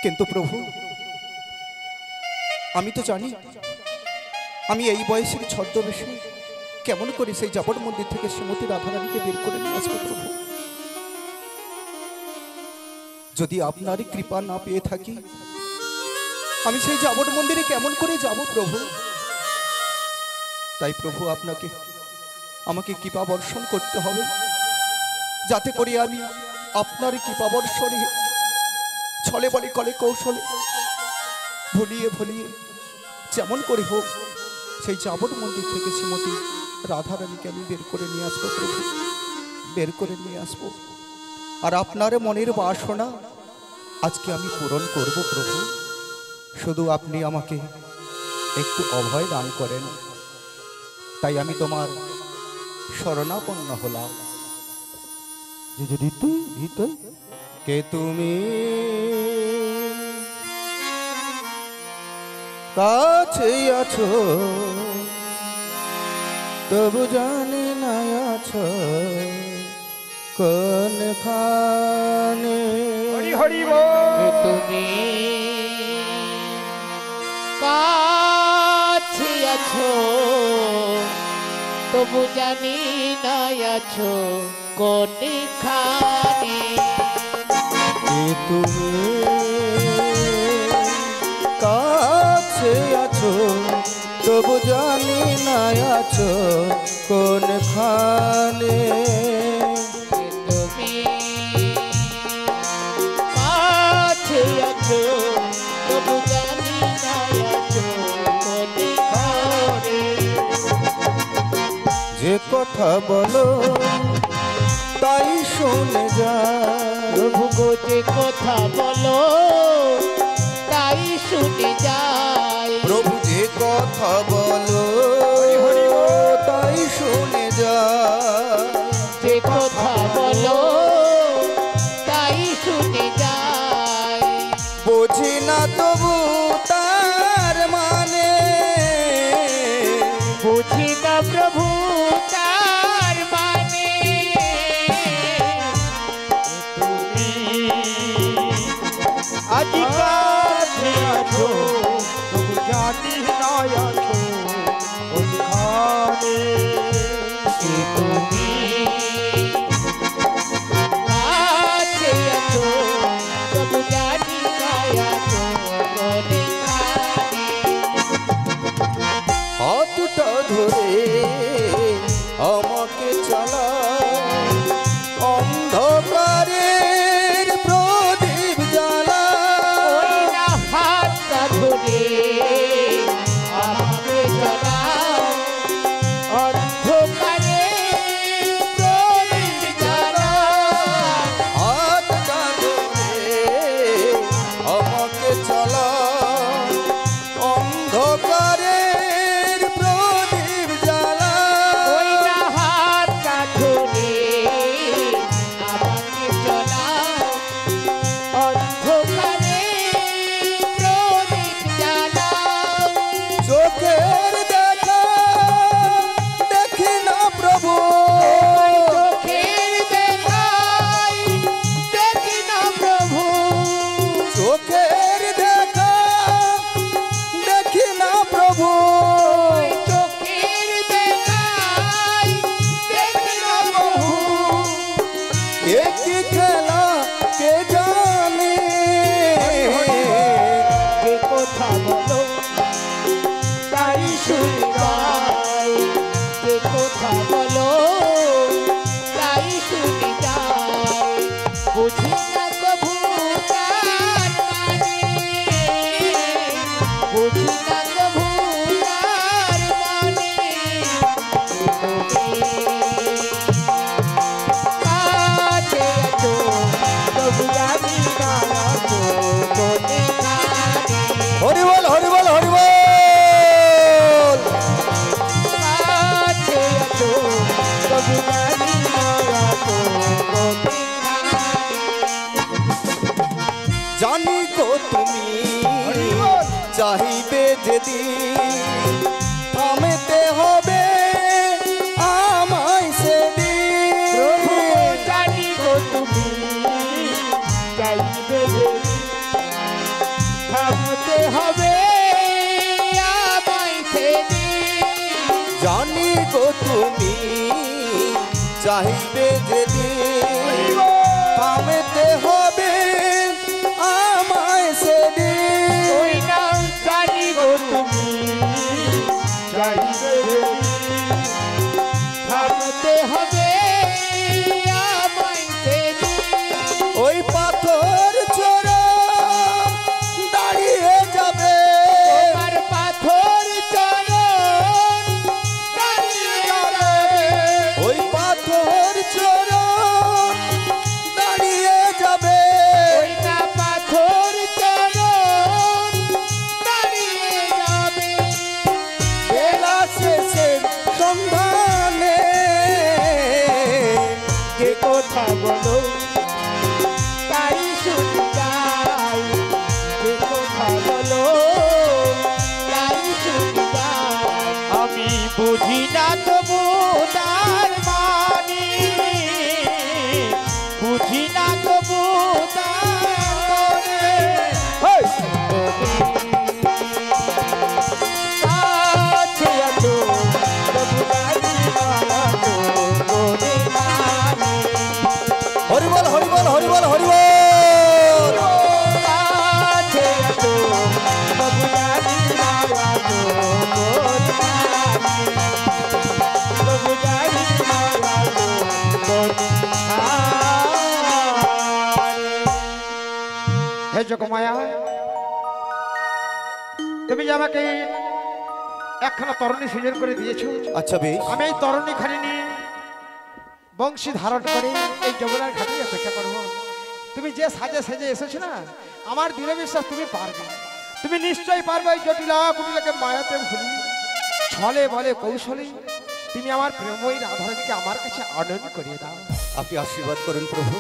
কিন্তু প্রভু আমি তো জানি আমি এই বয়সের ছদ্মবেশে কেমন করে সেই জাবর মন্দির থেকে শ্রীমতী রাধারানীকে বের করে নিয়ে আসবো। প্রভু যদি আপনার কৃপা না পেয়ে থাকি আমি সেই জাবর মন্দিরে কেমন করে যাব প্রভু। তাই প্রভু আপনাকে আমাকে কৃপা বর্ষণ করতে হবে, যাতে করে আমি আপনার কৃপা বর্ষণে ছলে বলে কলে কৌশলে ভুলিয়ে ভুলিয়ে যেমন করে হোক সেই জাবর মন্দির থেকে শ্রীমতী রাধারানীকে আমি বের করে নিয়ে আসবো প্রভু, বের করে নিয়ে আসবো। আর আপনার মনের বাসনা আজকে আমি পূরণ করব প্রভু। শুধু আপনি আমাকে একটু অভয় দান করেন, তাই আমি তোমার শরণাপন্ন হলাম। কে তুমি কাছে আছো তবু জানি না আছো কোন খানে। তুমি কাছে আছো তবু জানি না আছো কোনখানে। কে তুমি কাছে আছো তবু জানি না আছো কোন খানে। তুমি কাছে আছো তবু জানি না আছো কোনখানে। যে কথা বলো তাই শুনে যা প্রভু গো যে কথা বলো তাই শুনে যাই। প্রভু যে কথা বলো তাই শুনে যা। যে কথা বলো তাই শুনে যাই। বুঝি না তবু তার মানে, বুঝি না প্রভু তার মানে। তুমি আজ কাছে আছো তবু জানি না আছো কোনখানে। তুমি কাছে আছো তবু জানি না আছো কোনখানে। হাতটা ধরে আমাকে চালা অন্ধকারের প্রদীপ জ্বালা। ওই না হাতটা ধরে আমাকে জ্বালাও অন্ধকারে প্রদীপ জ্বালাও। হাতটা ধরে আমাকে চালা অন্ধকারের প্রদীপ জ্বালা। ওই না হাতটা ধরে আমাকে জ্বালাও অন্ধকারে প্রদীপ জ্বালাও। চোখের দেখা দেখি না প্রভু, চোখের দেখাই দেখি না প্রভু। চোখের দেখা দেখি না প্রভু। চাইবে যেদিন থামতে হবে আমায় সেদিন। প্রভু জানি গো তুমি চাইবে যে থামতে হবে আমায় সেদিন। জানি গো তুমি চাইবে যেদিন থামতে হবে আমায় সেদিন। ওই না জানি গো তুমি চাইবে যে থামতে হবে আমায় সেদিন। ওই পাথর চোরা দাঁড়িয়ে যাবে তোমার পাথর চরণ দাঁড়িয়ে যাবে। ওই পাথর চোরা দাঁড়িয়ে যাবে ওই না পাথর চরণ দাঁড়িয়ে যাবে। বেলা শেষের সন্ধানে যে কথা বলো তাই শুনি যাই। যে কথা বলো তাই শুনি যাই। আমি বুঝি না তবু তার মানি, বুঝি না তবু তার মনে। কাছে আছো তবু জানি না তো মনে মানি। হরিবল হরিবল হরিবল হরিবল। কাছে আছো তবু জানি না তো মনে মানি। তবু জানি না তো মনে মানি। হে যোগমায়া, তুমি যে আমাকে একখানা তরণী সুযোগ করে দিয়েছো, আচ্ছা বেশ, আমি এই তরণী খানি নিয়ে বংশী ধারণ করে এই যমুনার ঘাটে অপেক্ষা করবো। তুমি যে সাজে সেজে এসেছো না, আমার দৃঢ় বিশ্বাস তুমি পারবে, তুমি নিশ্চয়ই পারবে। এই জটিলা কুটিলাকে মায়াতে ভুলি ছলে বলে কৌশলে তুমি আমার প্রেমই রাধারানীকে আমার কাছে আনয়ন করিয়ে দাও। আপনি আশীর্বাদ করুন প্রভু,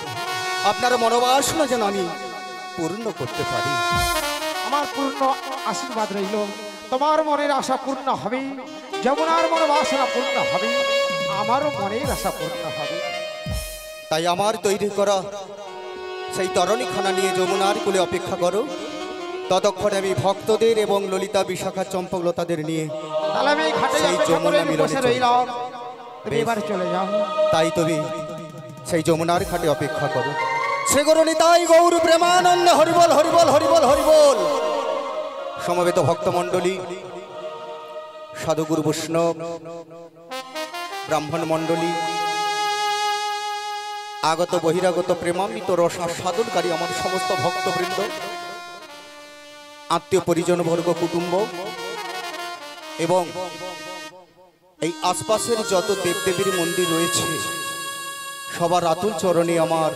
আপনার মনোবাসনা যেন আমি পূর্ণ করতে পারি। আমার পূর্ণ আশীর্বাদ রইল, তোমার মনের আশা পূর্ণ হবে, যমুনার মনোবাসনা পূর্ণ হবে, আমারও মনের আশা পূর্ণ হবে। তাই আমার তৈরি করা সেই তরণীখানা নিয়ে যমুনার কূলে অপেক্ষা করো। ততক্ষণে আমি ভক্তদের এবং ললিতা বিশাখা চম্পকলতাদের নিয়ে তাহলে আমি এই ঘাটে সেই অপেক্ষা করে যমুনা মিলনে বসে চলে রইলাম, তুমি বেশ। এবার চলে যাও। তাই তুমি সেই যমুনার ঘাটে অপেক্ষা করো। শ্রী গুরু নিতাই গৌর প্রেমানন্দ হরিবল হরিবল হরিবল হরিবল। সমবেত ভক্তমণ্ডলী, সাধুগুরু বৈষ্ণব, ব্রাহ্মণ মণ্ডলী, আগত বহিরাগত প্রেমান্বিত রসাস্বাদনকারী আমার সমস্ত ভক্তবৃন্দ, আত্মীয় পরিজন বর্গ, কুটুম্ব এবং এই আশপাশের যত দেবদেবীর মন্দির রয়েছে সবার আতুল চরণে আমার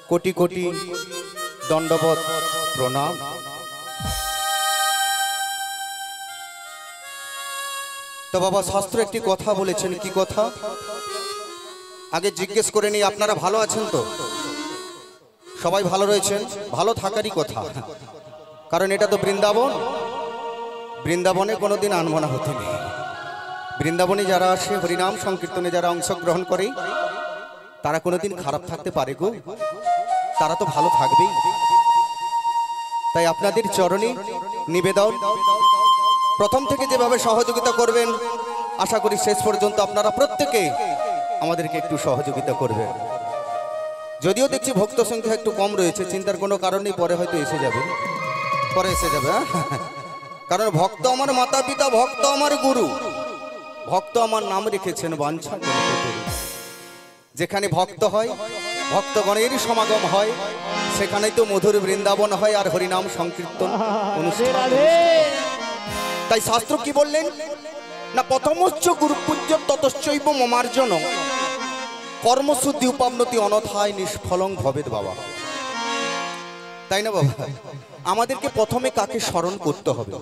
কোটি কোটি দণ্ডবত প্রণাম। তো বাবা, শাস্ত্র একটি কথা বলেছেন, কি কথা আগে জিজ্ঞেস করে নিই, আপনারা ভালো আছেন তো? সবাই ভালো রয়েছেন? ভালো থাকারই কথা, কারণ এটা তো বৃন্দাবন, বৃন্দাবনে কোনোদিন আনমনা হতে নেই। বৃন্দাবনে যারা আসে, হরিনাম সংকীর্তনে যারা অংশগ্রহণ করে, তারা কোনোদিন খারাপ থাকতে পারে গো? তারা তো ভালো থাকবেই। তাই আপনাদের চরণে নিবেদন, প্রথম থেকে যেভাবে সহযোগিতা করবেন, আশা করি শেষ পর্যন্ত আপনারা প্রত্যেকে আমাদেরকে একটু সহযোগিতা করবেন। যদিও দেখছি ভক্ত সংখ্যা একটু কম রয়েছে, চিন্তার কোনো কারণ নেই, পরে হয়তো এসে যাবে, পরে এসে যাবে। কারণ ভক্ত আমার মাতা পিতা, ভক্ত আমার গুরু, ভক্ত আমার নাম রেখেছেন বাঞ্ছা কল্পতরু। যেখানে ভক্ত হয়, ভক্তগণের সমাগম হয়, সেখানেই তো মধুর বৃন্দাবন হয় আর হরিনাম সংকীর্তন অনুষ্ঠান। তাই শাস্ত্র কি বললেন না, প্রথমশ্চ গুরু পূজ্য ততশ্চৈব মমার্জন কর্মশুদ্ধি উপাবনতি অনথায় নিষ্ফলং ভবেদ। বাবা, তাই না বাবা? আমাদেরকে প্রথমে কাকে স্মরণ করতে হবে?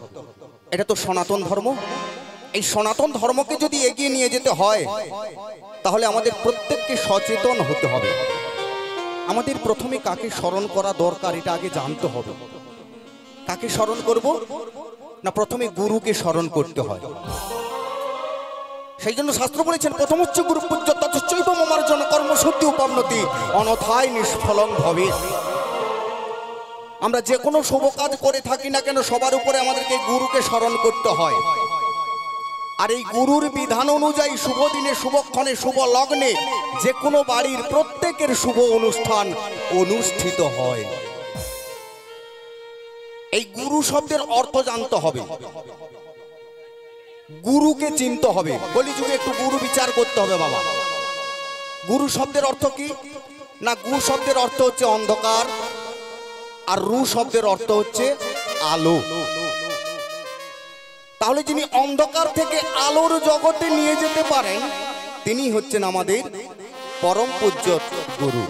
এটা তো সনাতন ধর্ম। এই সনাতন ধর্মকে যদি এগিয়ে নিয়ে যেতে হয়, তাহলে আমাদের প্রত্যেককে সচেতন হতে হবে। আমাদের প্রথমে কাকে স্মরণ করা দরকার এটা আগে জানতে হবে। কাকে স্মরণ করব? না প্রথমে গুরুকে স্মরণ করতে হয়। সেই জন্য শাস্ত্র বলেছেন প্রথম হচ্ছে গুরু পূজ্য তৎচৈব মমার্জন কর্মশুদ্ধি উপান্নতি অনথায় নিষ্ফলং ভবে। আমরা যে কোনো শুভ কাজ করে থাকি না কেন সবার উপরে আমাদেরকে গুরুকে স্মরণ করতে হয়। আর এই গুরুর বিধান অনুযায়ী শুভ দিনে শুভক্ষণে শুভ লগ্নে যে কোনো বাড়ির প্রত্যেকের শুভ অনুষ্ঠান অনুষ্ঠিত হয়। এই গুরু শব্দের অর্থ জানতে হবে, গুরুকে চিনতে হবে। কলিযুগে একটু গুরু বিচার করতে হবে বাবা। গুরু শব্দের অর্থ কি না, গু শব্দের অর্থ হচ্ছে অন্ধকার, আর রু শব্দের অর্থ হচ্ছে আলো। তাহলে যিনি অন্ধকার থেকে আলোর জগতে নিয়ে যেতে পারেন তিনি হচ্ছেন আমাদের পরম পূজ্য গুরু,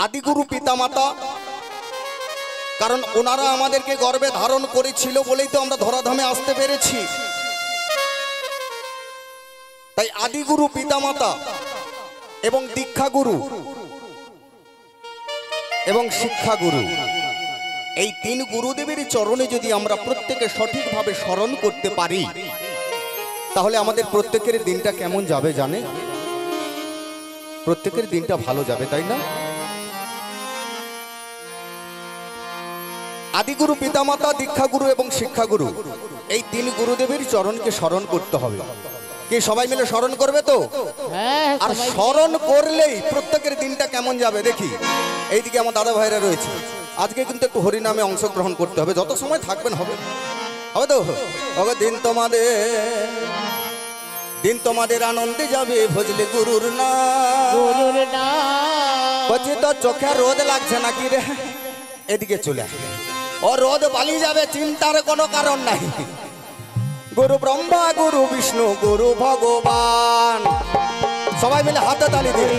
আদিগুরু পিতামাতা। কারণ ওনারা আমাদেরকে গর্ভে ধারণ করেছিল বলেই তো আমরা ধরাধামে আসতে পেরেছি। তাই আদিগুরু পিতামাতা এবং দীক্ষাগুরু এবং শিক্ষাগুরু, এই তিন গুরুদেবের চরণে যদি আমরা প্রত্যেকে সঠিকভাবে স্মরণ করতে পারি তাহলে আমাদের প্রত্যেকের দিনটা কেমন যাবে জানে? প্রত্যেকের দিনটা ভালো যাবে, তাই না? আদিগুরু পিতামাতা, দীক্ষাগুরু এবং শিক্ষাগুরু, এই তিন গুরুদেবের চরণকে স্মরণ করতে হবে। কি সবাই মিলে স্মরণ করবে তো? আর স্মরণ করলেই প্রত্যেকের দিনটা কেমন যাবে দেখি। এইদিকে আমার দাদা ভাইরা রয়েছে, আজকে কিন্তু একটু হরিনামে অংশগ্রহণ করতে হবে, যত সময় থাকবেন হবে, হবে তো? ওগো দিন তোমাদের আনন্দে যাবে ভজলে গুরুর নাম। বলছি তো চোখে রোদ লাগছে নাকি রে? এদিকে চলে আসবে, ও রোদ পালিয়ে যাবে, চিন্তার কোনো কারণ নাই। গুরু ব্রহ্মা, গুরু বিষ্ণু, গুরু ভগবান। সবাই মিলে হাতে তালি দিন,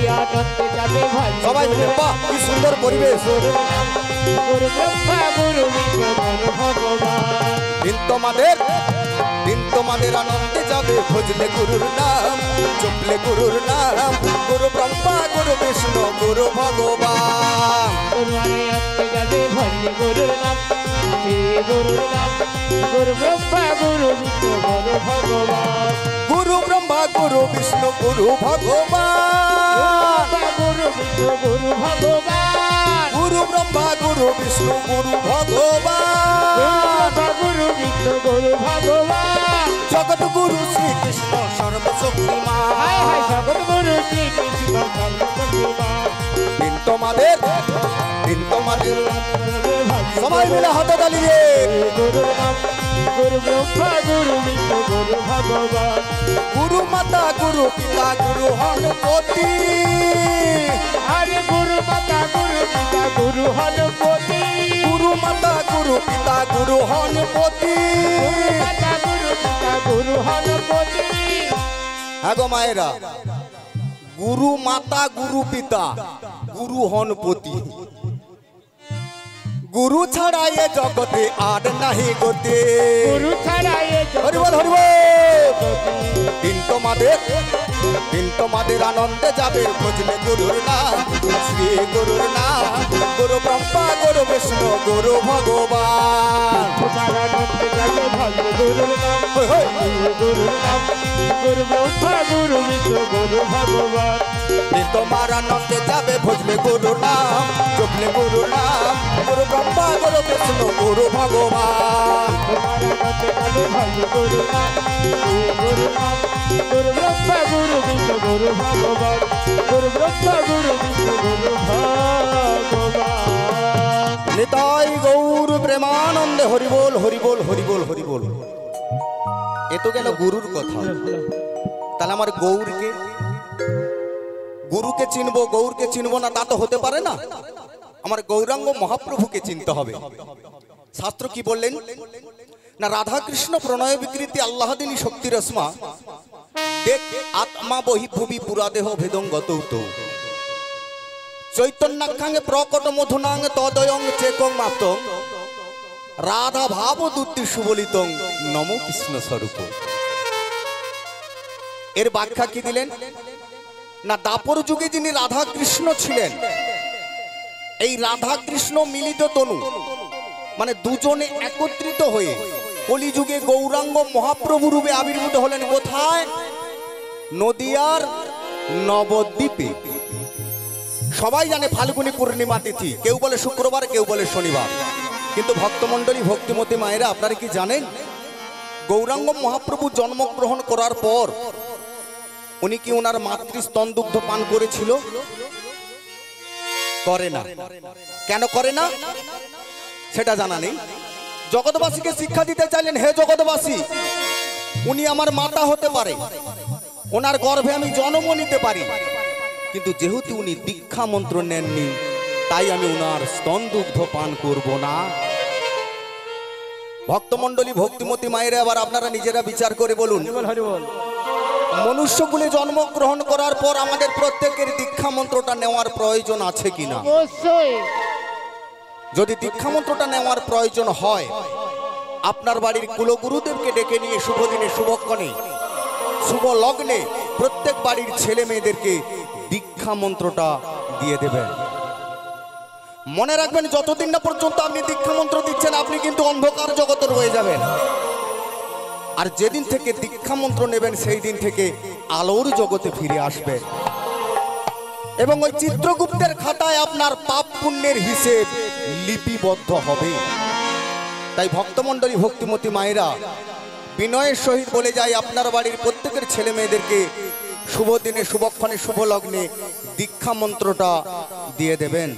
সবাই মিলে। বাহ, কি সুন্দর পরিবেশ। দিন তোমাদের আনন্দে যাবে ভজলে গুরুর নাম, জপলে গুরুর নাম। গুরু ব্রহ্মা, গুরু বিষ্ণু, গুরু ভগবান। গুরু ব্রহ্মা, গুরু বিষ্ণু, গুরু ভগবান। গুরু ব্রহ্মা, গুরু বিষ্ণু, গুরু ভগবান। গুরু বিষ্ণু, গুরু ভগবান। গুরু ব্রহ্মা, গুরু বিষ্ণু, গুরু ভগবান। গুরু বিষ্ণু, গুরু ভগবান। জগৎ গুরু শ্রীকৃষ্ণ সর্বশক্তিমান। জগৎ গুরু শ্রীকৃষ্ণ সর্বশক্তিমান। দিন তোমাদের সবাই মিলে হাতে তালিয়ে। গুরু নাম, গুরু ব্রহ্মা, গুরু বিষ্ণু, গুরু ভগবান। গুরু মাতা, গুরু পিতা, গুরু হনুপতি। আরে গুরু মাতা, গুরু পিতা, গুরু হনুপতি। গুরু মাতা, গুরু পিতা, গুরু হনুপতি। মাতা, গুরু পিতা, গুরু হনুপতি। হ্যাঁ গো মায়েরা, গুরু মাতা, গুরু পিতা, গুরু হনপতি। গুরু ছাড়া এ জগতে আর নাহি গতি। গুরু ছাড়া এ হরিবল হরিবল। দিন তোমাদের আনন্দে যাবে ভজলে গুরুর নাম, শ্রী গুরুর নাম। গুরু ব্রহ্মা, গুরু বিষ্ণু, গুরু ভগবান। গুরু নাম, গুরু ব্রহ্মা, গুরু বিষ্ণু, গুরু ভগবান। দিন তোমার আনন্দে যাবে ভজলে গুরুর নাম, জপলে গুরুর নাম। গুরু ব্রহ্মা, গুরু বিষ্ণু, গুরু ভগবান। গুরু নাম, গুরু নাম, গুরু ব্রহ্মা, গুরু বিষ্ণু, গুরু ভগবান। গুরু ব্রহ্মা, গুরু বিষ্ণু, গুরু ভগবান। নিতাই গৌর প্রেমানন্দে হরিবোল হরিবোল হরিবোল হরিবোল। এ তো গেল গুরুর কথা। তাহলে আমার গুরুকে চিনবো, গৌরকে চিনবো না তা তো হতে পারে না। আমার গৌরাঙ্গ মহাপ্রভুকে চিনতে হবে। শাস্ত্র কি বললেন না, রাধা কৃষ্ণ প্রণয় বিকৃতি আল্লাহদিনী শক্তি রসমা দেখ আত্মা বহিভূমি পুরা দেহ ভেদঙ্গত চৈতন্যাখ্যাঙ্গে প্রকট মধুনাং তদয়ং চেকং মাতং রাধা ভাব দুতি সুবলিতং নম কৃষ্ণ স্বরূপ। এর ব্যাখ্যা কি দিলেন না, দাপর যুগে যিনি রাধা কৃষ্ণ ছিলেন, এই রাধা কৃষ্ণ মিলিত তনু মানে দুজনে একত্রিত হয়ে কলিযুগে গৌরাঙ্গ মহাপ্রভু রূপে আবির্ভূত হলেন কোথায়? নদিয়ার নবদ্বীপে। সবাই জানে ফাল্গুনী পূর্ণিমা তিথি, কেউ বলে শুক্রবার, কেউ বলে শনিবার। কিন্তু ভক্তমণ্ডলী, ভক্তিমতী মায়েরা, আপনারা কি জানেন গৌরাঙ্গ মহাপ্রভু জন্মগ্রহণ করার পর উনি কি ওনার মাতৃস্তন দুগ্ধ পান করেছিল? করে না। কেন করে না সেটা জানা নেই। জগৎবাসীকে শিক্ষা দিতে চাইলেন, হে জগৎবাসী, উনি আমার মাতা হতে পারে, ওনার গর্ভে আমি জন্ম নিতে পারি, কিন্তু যেহেতু উনি দীক্ষা মন্ত্র নেননি, তাই আমি ওনার স্তন দুগ্ধ পান করব না। ভক্তমণ্ডলী, ভক্তিমতী মায়েরা, আবার আপনারা নিজেরা বিচার করে বলুন, মনুষ্যকুলে জন্মগ্রহণ করার পর আমাদের প্রত্যেকের দীক্ষা মন্ত্রটা নেওয়ার প্রয়োজন আছে কিনা? অবশ্যই। যদি দীক্ষা মন্ত্রটা নেওয়ার প্রয়োজন হয়, আপনার বাড়ির কুলগুরুদেবকে ডেকে নিয়ে শুভ দিনে, শুভক্ষণে, শুভ লগ্নে প্রত্যেক বাড়ির ছেলে মেয়েদেরকে দীক্ষা মন্ত্রটা দিয়ে দেবেন। মনে রাখবেন, যতদিন না পর্যন্ত আপনি দীক্ষা মন্ত্র দিচ্ছেন, আপনি কিন্তু অন্ধকার জগতে রয়ে যাবেন। আর যেদিন থেকে দীক্ষা মন্ত্র নেবেন, সেই দিন থেকে আলোর জগতে ফিরে আসবে এবং ওই চিত্রগুপ্তের খাতায় আপনার পাপ পুণ্যের হিসেব লিপিবদ্ধ হবে। তাই ভক্তমণ্ডলী, ভক্তিমতী মায়েরা, বিনয়ের সহিত বলে যায়, আপনার বাড়ির প্রত্যেকের ছেলে মেয়েদেরকে শুভ দিনে, শুভক্ষণে, শুভ লগ্নে দীক্ষা মন্ত্রটা দিয়ে দেবেন।